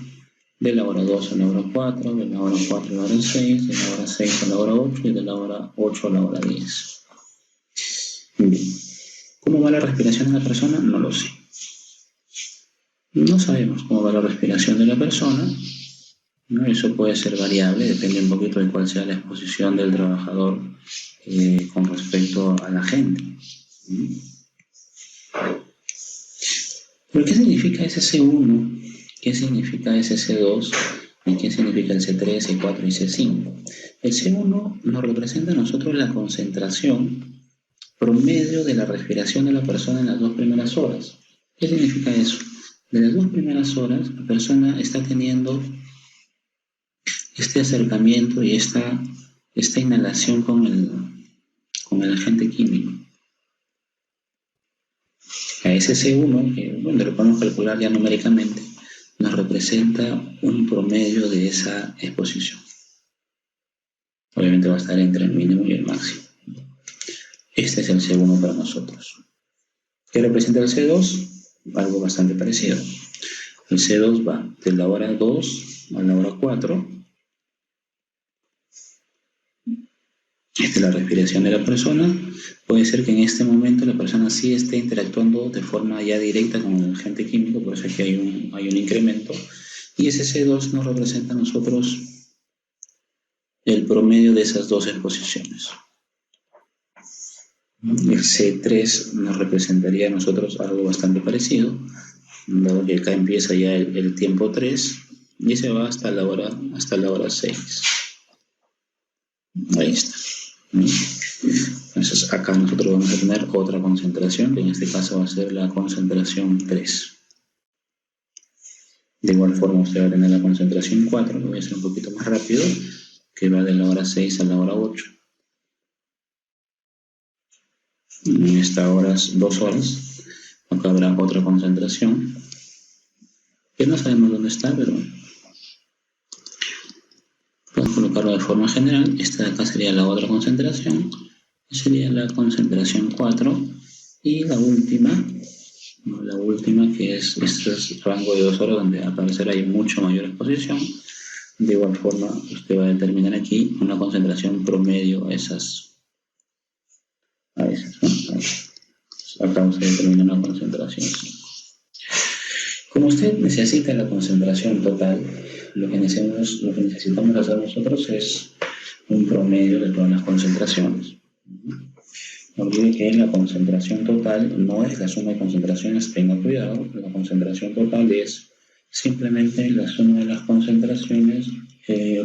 de la hora 2 a la hora 4, de la hora 4 a la hora 6, de la hora 6 a la hora 8 y de la hora 8 a la hora 10. Bien. ¿Cómo va la respiración de la persona? No lo sé. No sabemos cómo va la respiración de la persona, ¿no? Eso puede ser variable, depende un poquito de cuál sea la exposición del trabajador con respecto a la gente. ¿Pero qué significa ese C1? ¿Qué significa ese C2? ¿Y qué significa el C3, C4 y C5? El C1 nos representa a nosotros la concentración promedio de la respiración de la persona en las 2 primeras horas. ¿Qué significa eso? De las 2 primeras horas, la persona está teniendo este acercamiento y esta inhalación con el agente químico. A ese C1, que bueno, lo podemos calcular ya numéricamente, nos representa un promedio de esa exposición. Obviamente va a estar entre el mínimo y el máximo. Este es el C1 para nosotros. ¿Qué representa el C2? Algo bastante parecido. El C2 va de la hora 2 a la hora 4. Esta es la respiración de la persona. Puede ser que en este momento la persona sí esté interactuando de forma ya directa con el agente químico, por eso es que hay un incremento. Y ese C2 nos representa a nosotros el promedio de esas dos exposiciones. El C3 nos representaría a nosotros algo bastante parecido, dado que acá empieza ya el tiempo 3 y se va hasta la hora 6. Ahí está. Entonces acá nosotros vamos a tener otra concentración, que en este caso va a ser la concentración 3. De igual forma usted va a tener la concentración 4, lo voy a hacer un poquito más rápido, que va de la hora 6 a la hora 8. En estas 2 horas, acá habrá otra concentración, que no sabemos dónde está, pero podemos colocarlo de forma general. Esta de acá sería la otra concentración, sería la concentración 4, y la última que es este rango de 2 horas donde aparecerá hay mucho mayor exposición. De igual forma, usted va a determinar aquí una concentración promedio a esas, ¿no? Acá usted determina una concentración 5. Como usted necesita la concentración total, lo que necesitamos hacer nosotros es un promedio de todas las concentraciones. No olvide que la concentración total no es la suma de concentraciones, tenga cuidado, la concentración total es simplemente la suma de las concentraciones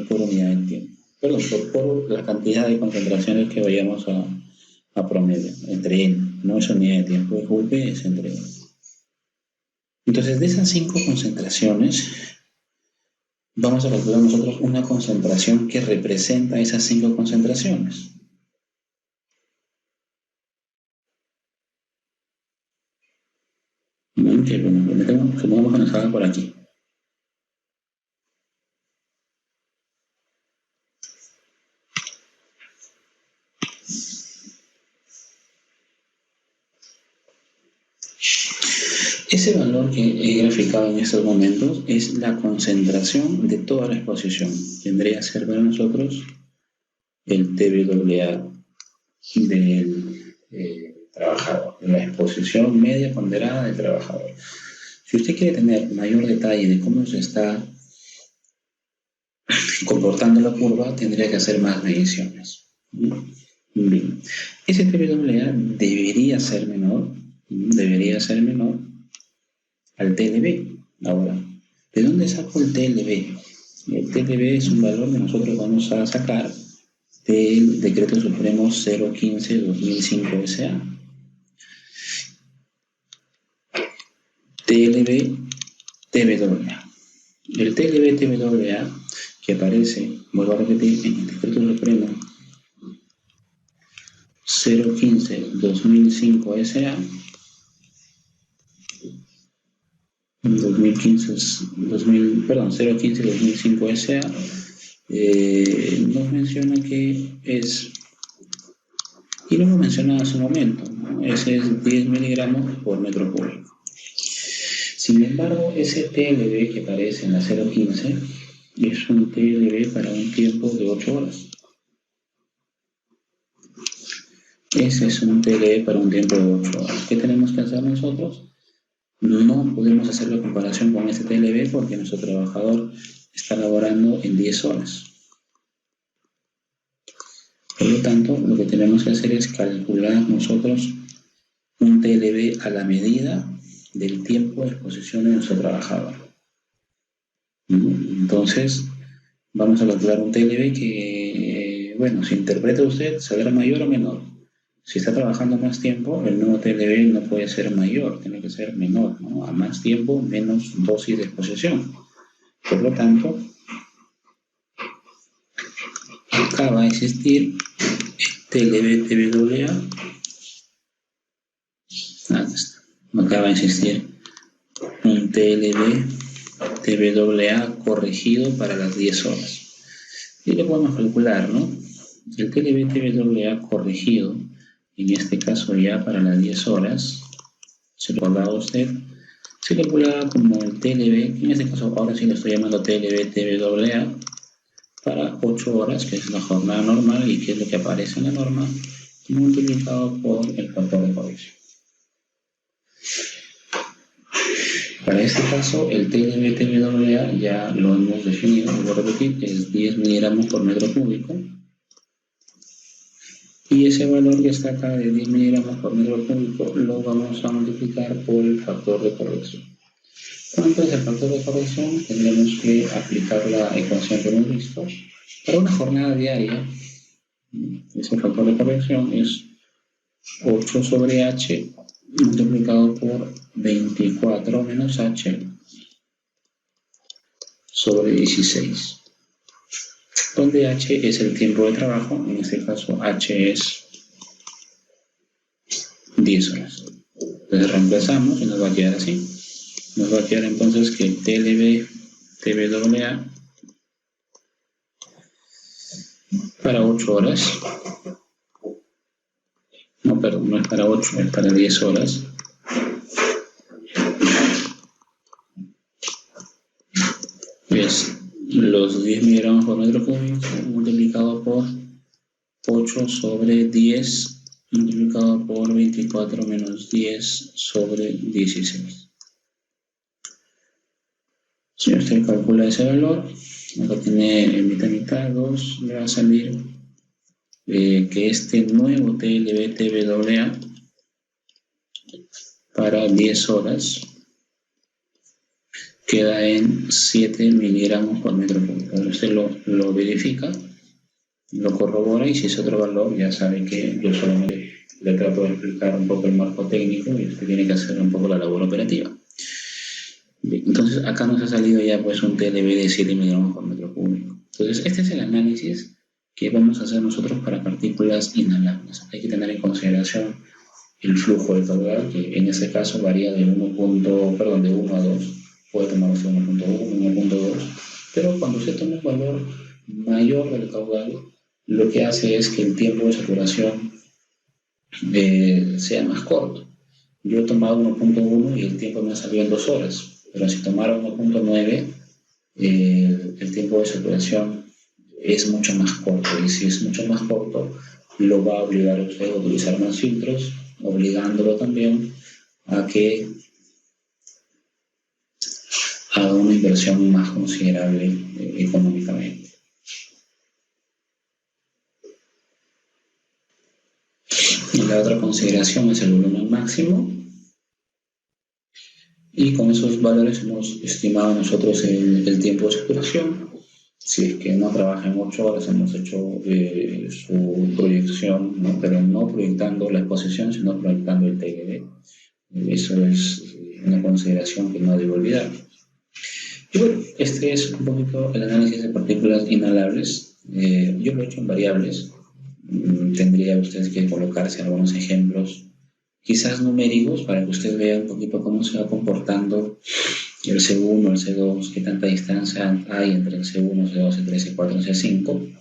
por unidad de tiempo. Perdón, por la cantidad de concentraciones que vayamos a promedio, entre N, no es unidad de tiempo, es UP, es entre N. Entonces, de esas 5 concentraciones, vamos a calcular nosotros una concentración que representa esas 5 concentraciones. Que bueno, supongamos que nos haga por aquí. Ese valor que he graficado en estos momentos es la concentración de toda la exposición. Tendría que ser para nosotros el TBWA del trabajador, la exposición media ponderada del trabajador. Si usted quiere tener mayor detalle de cómo se está comportando la curva, tendría que hacer más mediciones. Bien. Ese TBWA debería ser menor al TLB. Ahora, ¿de dónde saco el TLB? El TLB es un valor que nosotros vamos a sacar del Decreto Supremo 015-2005 SA. TLB TBWA. El TLB TBWA que aparece, vuelvo a repetir, en el Decreto Supremo 015-2005 SA, 015-2005 SA, nos menciona que es, y lo hemos mencionado hace un momento, ¿no? Ese es 10 miligramos por metro cúbico. Sin embargo, ese TLB que aparece en la 015 es un TLB para un tiempo de 8 horas. Ese es un TLB para un tiempo de 8 horas. ¿Qué tenemos que hacer nosotros? No podemos hacer la comparación con este TLB porque nuestro trabajador está laborando en 10 horas. Por lo tanto, lo que tenemos que hacer es calcular nosotros un TLB a la medida del tiempo de exposición de nuestro trabajador. Entonces, vamos a calcular un TLB que, bueno, si interpreta usted, saldrá mayor o menor. Si está trabajando más tiempo, el nuevo TLB no puede ser mayor, tiene que ser menor, ¿no? A más tiempo, menos dosis de exposición. Por lo tanto, acá va a existir TLB TWA. Acá va a existir un TLB TWA corregido para las 10 horas. Y lo podemos calcular, ¿no? El TLB TWA corregido, en este caso ya para las 10 horas, se lo hablaba usted, se calculaba como el TLB, en este caso ahora sí lo estoy llamando TLB TWA, para 8 horas, que es la jornada normal y que es lo que aparece en la norma, multiplicado por el factor de corrección. Para este caso, el TLB-TWA ya lo hemos definido, lo voy a repetir, es 10 miligramos por metro cúbico. Y ese valor que está acá de 10 miligramos por metro cúbico lo vamos a multiplicar por el factor de corrección. ¿Cuánto es el factor de corrección? Tendremos que aplicar la ecuación que hemos visto. Para una jornada diaria, ese factor de corrección es 8 sobre H multiplicado por 24 menos H sobre 16, donde H es el tiempo de trabajo, en este caso H es 10 horas. Entonces reemplazamos y nos va a quedar así. Nos va a quedar entonces que TLB TWA para 8 horas, no, perdón, no es para 8, es para 10 horas, es los 10 miligramos por metro cúbico multiplicado por 8 sobre 10 multiplicado por 24 menos 10 sobre 16. Si usted calcula ese valor, acá tiene mitad 2, le va a salir que este nuevo TLB TWA para 10 horas queda en 7 miligramos por metro cúbico. Usted lo verifica, lo corrobora y si es otro valor ya sabe que yo solamente le trato de explicar un poco el marco técnico y usted tiene que hacer un poco la labor operativa. Bien, entonces acá nos ha salido ya pues un TLB de 7 miligramos por metro cúbico. Entonces este es el análisis que vamos a hacer nosotros para partículas inhalables. Hay que tener en consideración el flujo de caudal, que en este caso varía de 1 a 2, puede tomarse 1.1, 1.2, pero cuando se toma un valor mayor del caudal, lo que hace es que el tiempo de saturación sea más corto. Yo he tomado 1.1 y el tiempo me ha salido en 2 horas, pero si tomara 1.9, el tiempo de saturación es mucho más corto, y si es mucho más corto, lo va a obligar a usted a utilizar más filtros, obligándolo también a que haga una inversión más considerable económicamente. Y la otra consideración es el volumen máximo. Y con esos valores hemos estimado nosotros el tiempo de saturación. Si es que no trabaja en 8 horas, hemos hecho su proyección, ¿no? Pero no proyectando la exposición, sino proyectando el TLB. Eso es una consideración que no debo olvidar. Y bueno, este es un poquito el análisis de partículas inhalables. Yo lo he hecho en variables. Tendría usted que colocarse algunos ejemplos, quizás numéricos, para que usted vea un poquito cómo se va comportando el C1, el C2, qué tanta distancia hay entre el C1, C2, C3, C4, C5,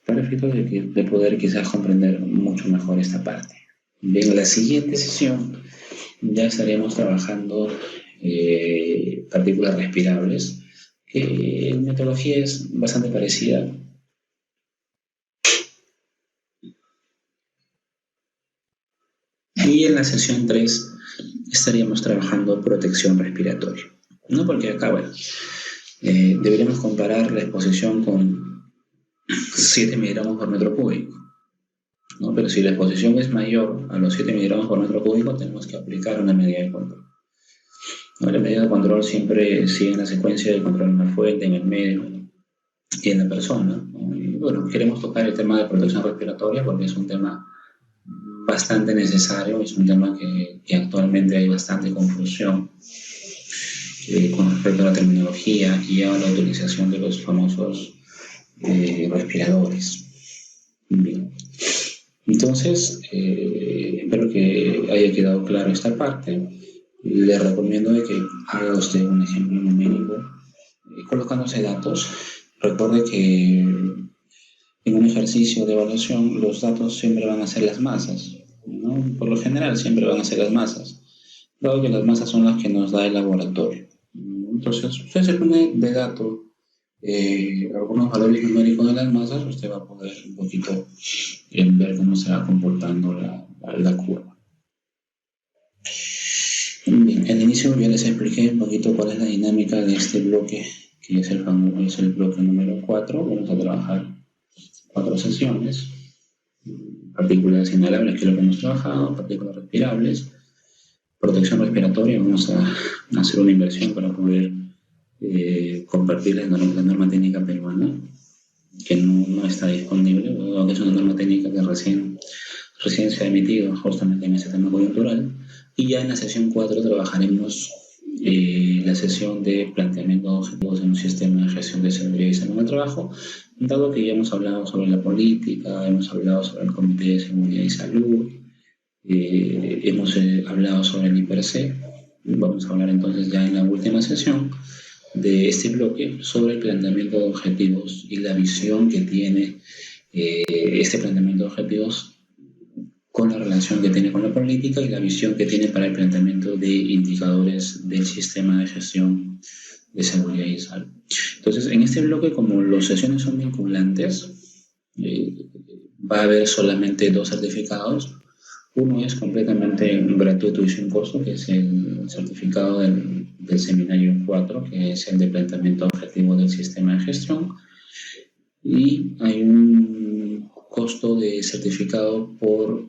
para efectos de poder quizás comprender mucho mejor esta parte. Bien, en la siguiente sesión ya estaremos trabajando partículas respirables, que la metodología es bastante parecida. Y en la sesión 3 estaríamos trabajando protección respiratoria, ¿no? Porque acá, bueno, deberíamos comparar la exposición con 7 miligramos por metro cúbico, ¿no? Pero si la exposición es mayor a los 7 miligramos por metro cúbico, tenemos que aplicar una medida de control, ¿no? La medida de control siempre sigue la secuencia de control en la fuente, en el medio y en la persona, ¿no? Y bueno, queremos tocar el tema de protección respiratoria porque es un tema bastante necesario, es un tema que actualmente hay bastante confusión con respecto a la terminología y a la utilización de los famosos respiradores. Bien. Entonces, espero que haya quedado claro esta parte. Le recomiendo de que haga usted un ejemplo numérico colocándose datos. Recuerde que en un ejercicio de evaluación los datos siempre van a ser las masas, ¿no? Por lo general siempre van a ser las masas, dado que las masas son las que nos da el laboratorio. Entonces, usted se pone de dato algunos valores numéricos de las masas, usted va a poder un poquito ver cómo se va comportando la curva. Bien, al inicio ya les expliqué un poquito cuál es la dinámica de este bloque, que es el bloque número 4. Vamos a trabajar 4 sesiones: partículas inhalables, que es lo que hemos trabajado, partículas respirables, protección respiratoria. Vamos a hacer una inversión para poder compartir la norma técnica peruana, que no está disponible, aunque es una norma técnica que recién se ha emitido justamente en ese tema coyuntural. Y ya en la sesión 4 trabajaremos la sesión de planteamiento de objetivos en un sistema de gestión de seguridad y salud en el trabajo, dado que ya hemos hablado sobre la política, hemos hablado sobre el Comité de Seguridad y Salud, hemos hablado sobre el IPRC. Vamos a hablar entonces ya en la última sesión de este bloque sobre el planteamiento de objetivos y la visión que tiene este planteamiento de objetivos con la relación que tiene con la política y la visión que tiene para el planteamiento de indicadores del sistema de gestión de seguridad y salud. Entonces, en este bloque, como las sesiones son vinculantes, va a haber solamente 2 certificados. Uno es completamente gratuito y sin costo, que es el certificado del seminario 4, que es el de planteamiento objetivo del sistema de gestión. Y hay un costo de certificado por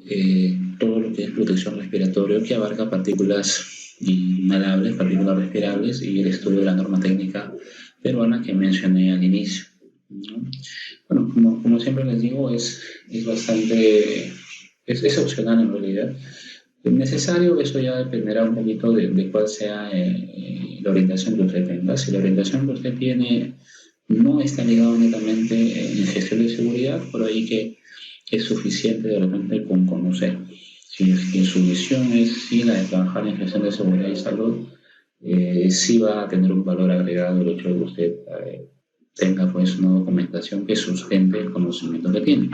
todo lo que es protección respiratoria, que abarca partículas inhalables, partículas respirables y el estudio de la norma técnica peruana que mencioné al inicio, ¿no? Bueno, como siempre les digo, es bastante... Es opcional en realidad. Es necesario, eso ya dependerá un poquito de cuál sea la orientación que usted tenga. Si la orientación que usted tiene no está ligado netamente en gestión de seguridad, por ahí que es suficiente de repente con conocer. Si es que su visión es sí la de trabajar en gestión de seguridad y salud, sí va a tener un valor agregado el hecho de que usted tenga pues una documentación que sustente el conocimiento que tiene.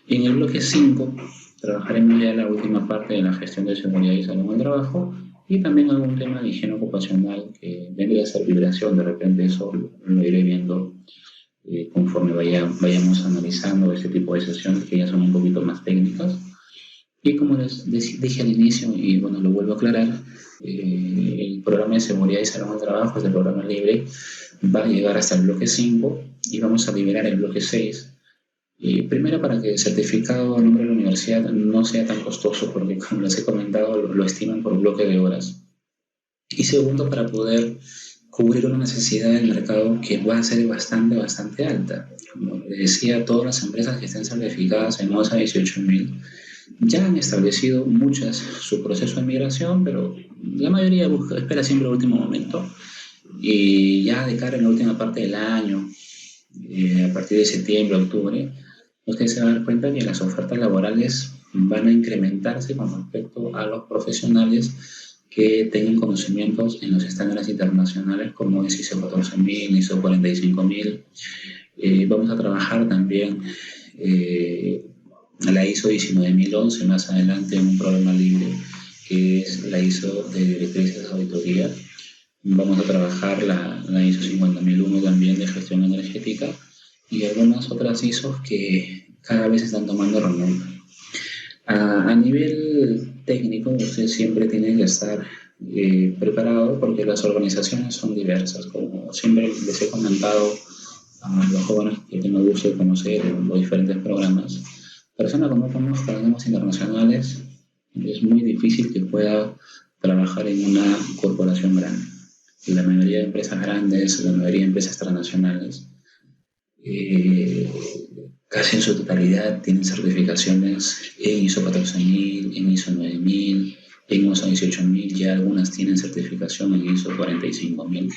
En el bloque 5 trabajaremos ya la última parte de la gestión de seguridad y salud en el trabajo y también algún tema de higiene ocupacional que vendría a ser vibración. De repente eso lo iré viendo conforme vayamos analizando este tipo de sesiones que ya son un poquito más técnicas. Y como les dije al inicio, y bueno, lo vuelvo a aclarar, el programa de seguridad y salud en el trabajo es el programa libre, va a llegar hasta el bloque 5 y vamos a liberar el bloque 6. Primero, para que el certificado a nombre de la universidad no sea tan costoso, porque como les he comentado, lo estiman por bloque de horas. Y segundo, para poder cubrir una necesidad del mercado que va a ser bastante alta. Como les decía, todas las empresas que estén certificadas en OSA 18000 ya han establecido muchas su proceso de migración, pero la mayoría espera siempre el último momento. Y ya de cara en la última parte del año, a partir de septiembre, octubre, usted se va a dar cuenta que las ofertas laborales van a incrementarse con respecto a los profesionales que tengan conocimientos en los estándares internacionales como es ISO 14000, ISO 45000. Vamos a trabajar también la ISO 19011 más adelante en un programa libre que es la ISO de directrices de auditoría. Vamos a trabajar la ISO 50001 también de gestión energética y algunas otras ISOs que cada vez están tomando renombre. A nivel técnico, usted siempre tiene que estar preparado porque las organizaciones son diversas. Como siempre les he comentado a los jóvenes que tengo gusto de conocer en los diferentes programas, personas como programas internacionales, es muy difícil que pueda trabajar en una corporación grande. La mayoría de empresas grandes, la mayoría de empresas transnacionales, eh, casi en su totalidad tienen certificaciones en ISO 14000, en ISO 9000, en ISO 18000, ya algunas tienen certificación en ISO 45000.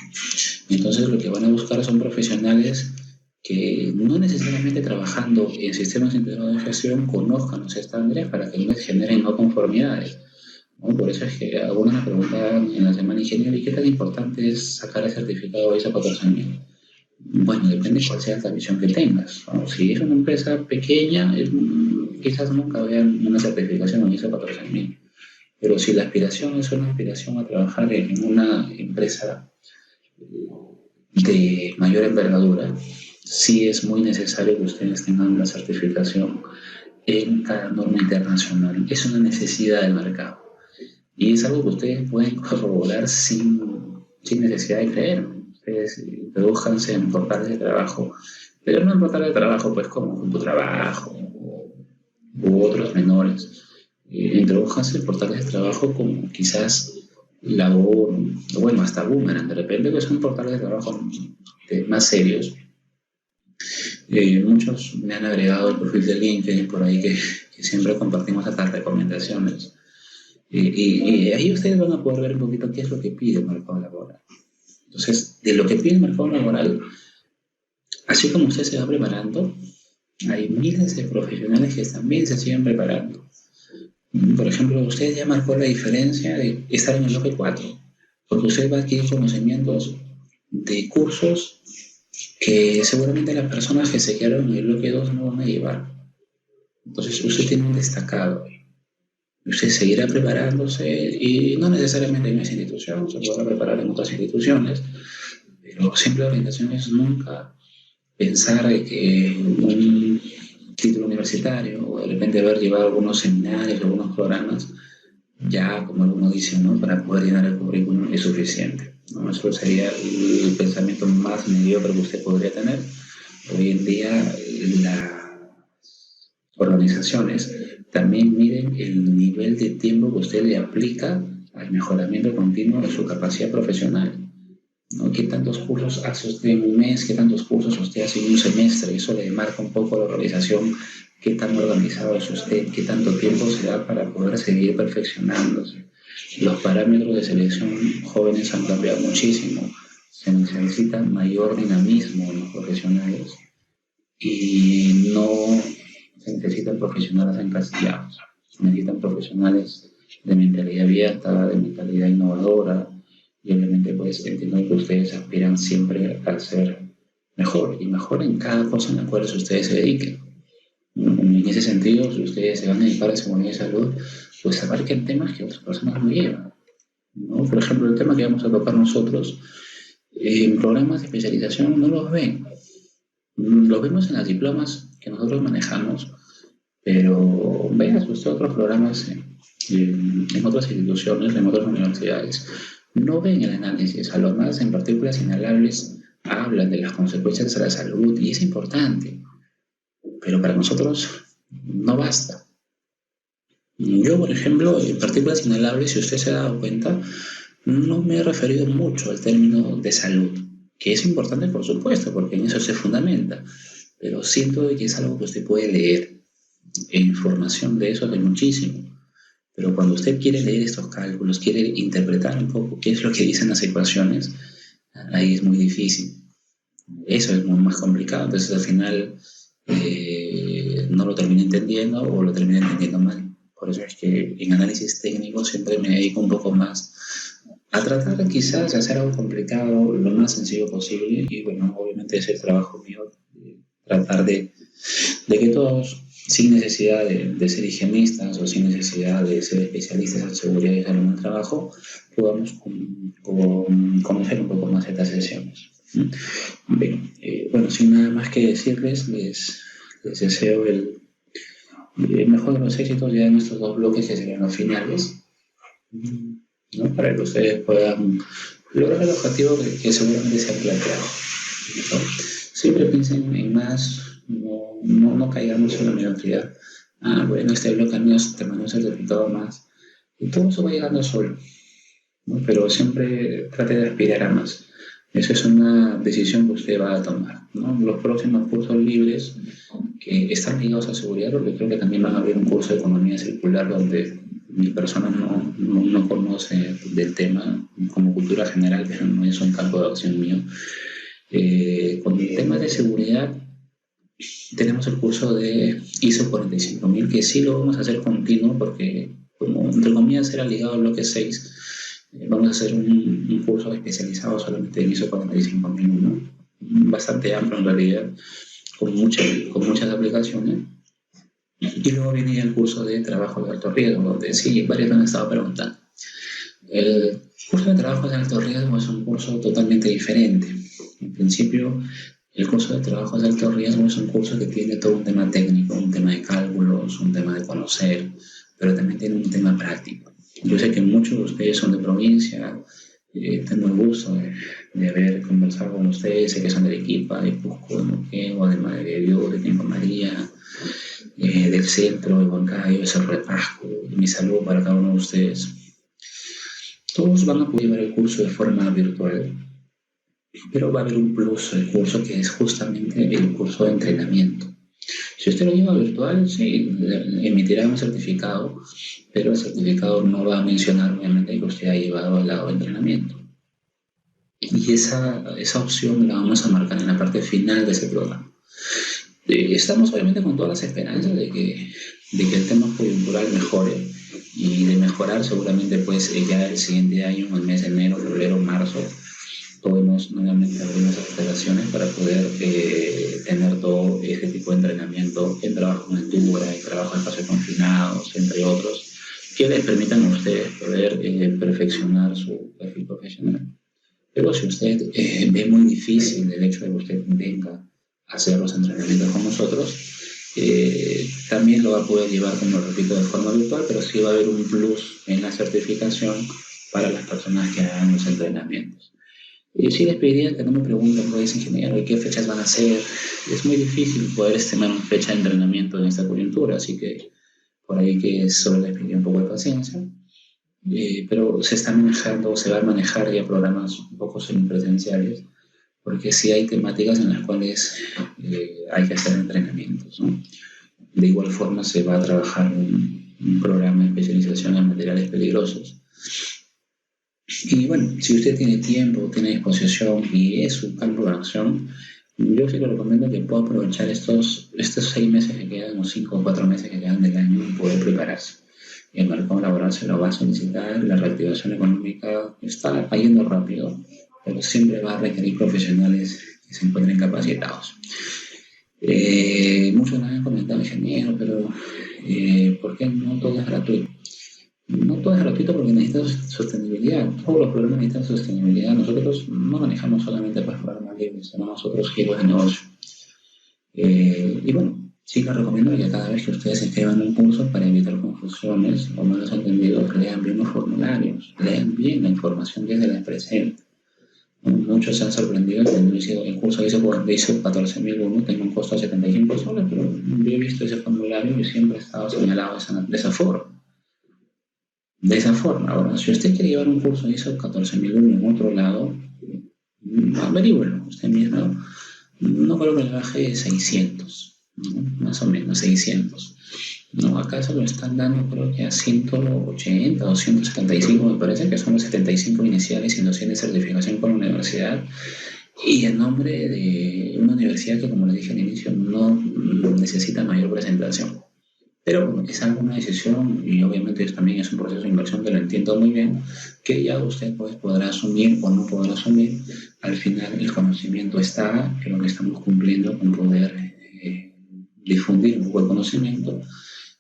Entonces lo que van a buscar son profesionales que no necesariamente trabajando en sistemas integrados de gestión conozcan los estándares para que no les generen no conformidades, ¿no? Por eso es que algunos me preguntaban en la semana ingeniero, ¿y qué tan importante es sacar el certificado ISO 14000? Bueno, depende de cuál sea la visión que tengas, ¿no? Si es una empresa pequeña, quizás nunca vean una certificación en ISO 14000. Pero si la aspiración es una aspiración a trabajar en una empresa de mayor envergadura, sí es muy necesario que ustedes tengan la certificación en cada norma internacional. Es una necesidad del mercado. Y es algo que ustedes pueden corroborar sin necesidad de creer. Ustedes redújanse en portales de trabajo, pero no en portales de trabajo pues como CompuTrabajo u otros menores. Introdújanse en portales de trabajo como quizás Labor, bueno, hasta Boomerang, de repente, que son portales de trabajo más serios. Muchos me han agregado el perfil de LinkedIn por ahí que siempre compartimos estas recomendaciones. Y ahí ustedes van a poder ver un poquito qué es lo que pide el mercado laboral. Entonces, de lo que pide el mercado laboral, así como usted se va preparando, hay miles de profesionales que también se siguen preparando. Por ejemplo, usted ya marcó la diferencia de estar en el bloque 4, porque usted va a adquirir conocimientos de cursos que seguramente las personas que se quedaron en el bloque 2 no van a llevar. Entonces, usted tiene un destacado. Usted seguirá preparándose y no necesariamente en esa institución, se podrá preparar en otras instituciones, pero siempre la orientación es nunca pensar de que un título universitario o de repente haber llevado algunos seminarios, algunos programas, ya como algunos dicen, ¿no? Para poder llenar el currículum es suficiente, ¿no? Eso sería el pensamiento más mediocre que usted podría tener. Hoy en día las organizaciones también miden el nivel de tiempo que usted le aplica al mejoramiento continuo de su capacidad profesional, ¿no? ¿Qué tantos cursos hace usted en un mes? ¿Qué tantos cursos usted hace en un semestre? Eso le marca un poco la organización, qué tan organizado es usted, qué tanto tiempo se da para poder seguir perfeccionándose. Los parámetros de selección jóvenes han cambiado muchísimo. Se necesita mayor dinamismo en los profesionales y no se necesitan profesionales encasillados. Se necesitan profesionales de mentalidad abierta, de mentalidad innovadora, y obviamente pues entiendo que ustedes aspiran siempre a ser mejor y mejor en cada cosa en la cual ustedes se dediquen. En ese sentido, si ustedes se van a dedicar a seguridad y salud, pues abarquen temas que otras personas no llevan, ¿no? Por ejemplo, el tema que vamos a tocar nosotros, en programas de especialización no los ven. Los vemos en las diplomas que nosotros manejamos, pero veas usted otros programas en otras instituciones, en otras universidades, no ven el análisis. A los más en partículas inhalables hablan de las consecuencias de la salud y es importante, pero para nosotros no basta. Yo, por ejemplo, en partículas inhalables, si usted se ha dado cuenta, no me he referido mucho al término de salud, que es importante, por supuesto, porque en eso se fundamenta, pero siento que es algo que usted puede leer. E información de eso hay muchísimo. Pero cuando usted quiere leer estos cálculos, quiere interpretar un poco qué es lo que dicen las ecuaciones, ahí es muy difícil. Eso es muy más complicado. Entonces al final no lo termino entendiendo o lo termino entendiendo mal. Por eso es que en análisis técnico siempre me dedico un poco más a tratar quizás de hacer algo complicado lo más sencillo posible. Y bueno, obviamente es el trabajo mío, tratar de que todos, sin necesidad de ser higienistas o sin necesidad de ser especialistas en seguridad y salud en el trabajo, podamos conocer un poco más estas sesiones. Bien, bueno, sin nada más que decirles, les deseo el mejor de los éxitos ya en estos dos bloques que serían los finales, ¿no? Para que ustedes puedan lograr el objetivo que seguramente se han planteado, ¿no? Siempre piensen en más, no caigamos en la mediocridad. Bueno, este bloque mío te mandó un certificado más. Y todo eso va llegando solo, ¿no? Pero siempre trate de aspirar a más. Esa es una decisión que usted va a tomar, ¿no? Los próximos cursos libres que están ligados a seguridad, porque creo que también van a haber un curso de economía circular donde mi persona no conoce del tema como cultura general, pero no es un campo de acción mío. Con temas de seguridad, tenemos el curso de ISO 45000, que sí lo vamos a hacer continuo, porque como entre comillas era ligado al bloque 6, vamos a hacer un curso especializado solamente en ISO 45001, bastante amplio en realidad, con muchas aplicaciones. Y luego viene el curso de trabajo de alto riesgo, donde sí, varios me han estado preguntando. El curso de trabajo de alto riesgo es un curso totalmente diferente. En principio, el curso de trabajo de alto riesgo es un curso que tiene todo un tema técnico, un tema de cálculos, un tema de conocer, pero también tiene un tema práctico. Yo sé que muchos de ustedes son de provincia, tengo el gusto de haber conversado con ustedes, sé que son de Arequipa, de Cusco, de Moquegua, de Madre de Dios, de Tinco María, del centro, de Huancayo, de Cerro de Pasco. Mi saludo para cada uno de ustedes. Todos van a poder ver el curso de forma virtual, pero va a haber un plus del curso que es justamente el curso de entrenamiento. Si usted lo lleva virtual, sí, emitirá un certificado, pero el certificado no va a mencionar obviamente que usted ha llevado al lado de entrenamiento. Y esa opción la vamos a marcar en la parte final de ese programa. Estamos obviamente con todas las esperanzas de que el tema coyuntural mejore, y de mejorar seguramente pues ya el siguiente año, en el mes de enero, febrero, marzo, podemos nuevamente abrir nuestras operaciones para poder tener todo este tipo de entrenamiento en trabajo con altura, en trabajo en espacios confinados, entre otros, que les permitan a ustedes poder perfeccionar su perfil profesional. Pero si usted ve muy difícil el hecho de que usted venga a hacer los entrenamientos con nosotros, también lo va a poder llevar, como repito, de forma virtual, pero sí va a haber un plus en la certificación para las personas que hagan los entrenamientos. Yo sí les pediría que no me pregunten, pues, ingeniero, ¿y qué fechas van a ser? Es muy difícil poder estimar una fecha de entrenamiento en esta coyuntura, así que por ahí que solo les pediría un poco de paciencia. Pero se va a manejar ya programas un poco semipresenciales, porque sí hay temáticas en las cuales hay que hacer entrenamientos, ¿no? De igual forma se va a trabajar un programa de especialización en materiales peligrosos. Y bueno, si usted tiene tiempo, tiene disposición y es un campo de acción, yo sí le recomiendo que pueda aprovechar estos 6 meses que quedan, o 5 o 4 meses que quedan del año, y poder prepararse. El mercado laboral se lo va a solicitar, la reactivación económica está yendo rápido, pero siempre va a requerir profesionales que se encuentren capacitados. Muchos me han comentado, ingeniero, pero ¿por qué no todo es gratuito? No todo es gratuito porque necesita sostenibilidad. Todos los programas necesitan sostenibilidad. Nosotros no manejamos solamente para programas libres, tenemos otros giros de negocio. Y bueno, sí les recomiendo que cada vez que ustedes se inscriban en un curso, para evitar confusiones o malos entendidos, lean bien los formularios, lean bien la información que se les presenta. Muchos se han sorprendido que el curso dice 14.001 tenga un costo de 75 soles, pero yo he visto ese formulario y siempre ha estado señalado de esa forma. De esa forma. Ahora, si usted quiere llevar un curso ISO 14.001 en otro lado, averígüelo usted mismo. No creo que le baje 600, ¿no? Más o menos 600. No, acá se lo están dando creo que a 180 o 175, me parece que son los 75 iniciales y noción de certificación por la universidad, y en nombre de una universidad que, como les dije al inicio, no necesita mayor presentación. Pero es alguna decisión, y obviamente también es un proceso de inversión que lo entiendo muy bien, que ya usted pues podrá asumir o no podrá asumir. Al final el conocimiento está, creo que estamos cumpliendo con poder difundir un poco el conocimiento,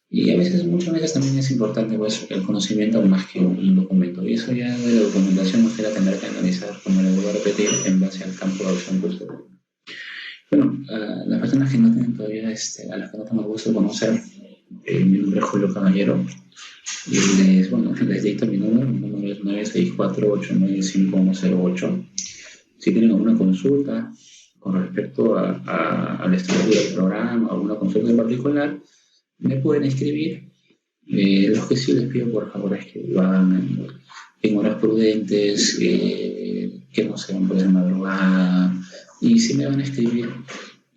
y a veces, muchas veces también es importante pues el conocimiento más que un documento, y eso ya de la documentación usted la tendrá que analizar, como le voy a repetir, en base al campo de acción que usted. Bueno, las personas que no tienen todavía, a las que no tengo el gusto de conocer, mi nombre es Julio Caballero, y les dicto mi número es 964-895-108. Si tienen alguna consulta con respecto a la estructura del programa, alguna consulta en particular, me pueden escribir. Los que sí les pido por favor es que lo hagan en horas prudentes, que no se van a poder madrugada. Y si me van a escribir,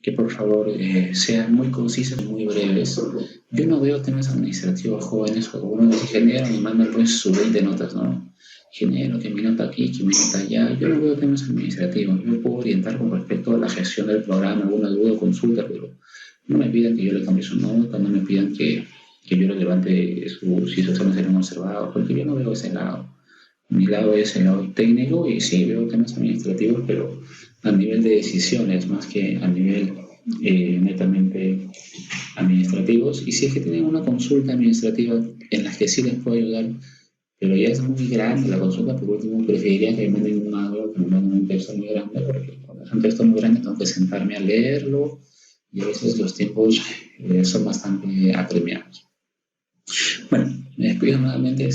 que por favor sean muy concisas y muy breves. Yo no veo temas administrativos jóvenes o uno que genera y manda pues su 20 notas, ¿no? Genero que mi nota aquí, que mi nota allá. Yo no veo temas administrativos. Yo puedo orientar con respecto a la gestión del programa, alguna duda o consulta, pero no me pidan que yo le cambie su nota, no me pidan que yo le levante si sus exámenes serán observados, porque yo no veo ese lado. Mi lado es el lado técnico y sí veo temas administrativos, pero a nivel de decisiones más que a nivel netamente administrativos. Y si es que tienen una consulta administrativa en la que sí les puedo ayudar, pero ya es muy grande la consulta, por último preferiría que me manden un audio, que me manden un texto muy grande, porque cuando es un texto muy grande tengo que sentarme a leerlo y a veces los tiempos son bastante apremiados. Bueno, me despido nuevamente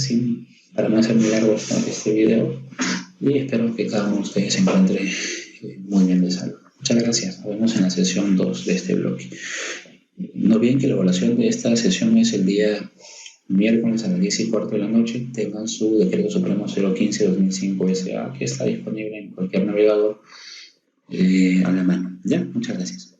para no hacer muy largo este video y espero que cada uno de ustedes se encuentre muy bien de salud. Muchas gracias. Nos vemos en la sesión 2 de este bloque. No olviden que la evaluación de esta sesión es el día miércoles a las 10:15 de la noche. Tengan su decreto supremo 015-2005 SA que está disponible en cualquier navegador a la mano. ¿Ya? Muchas gracias.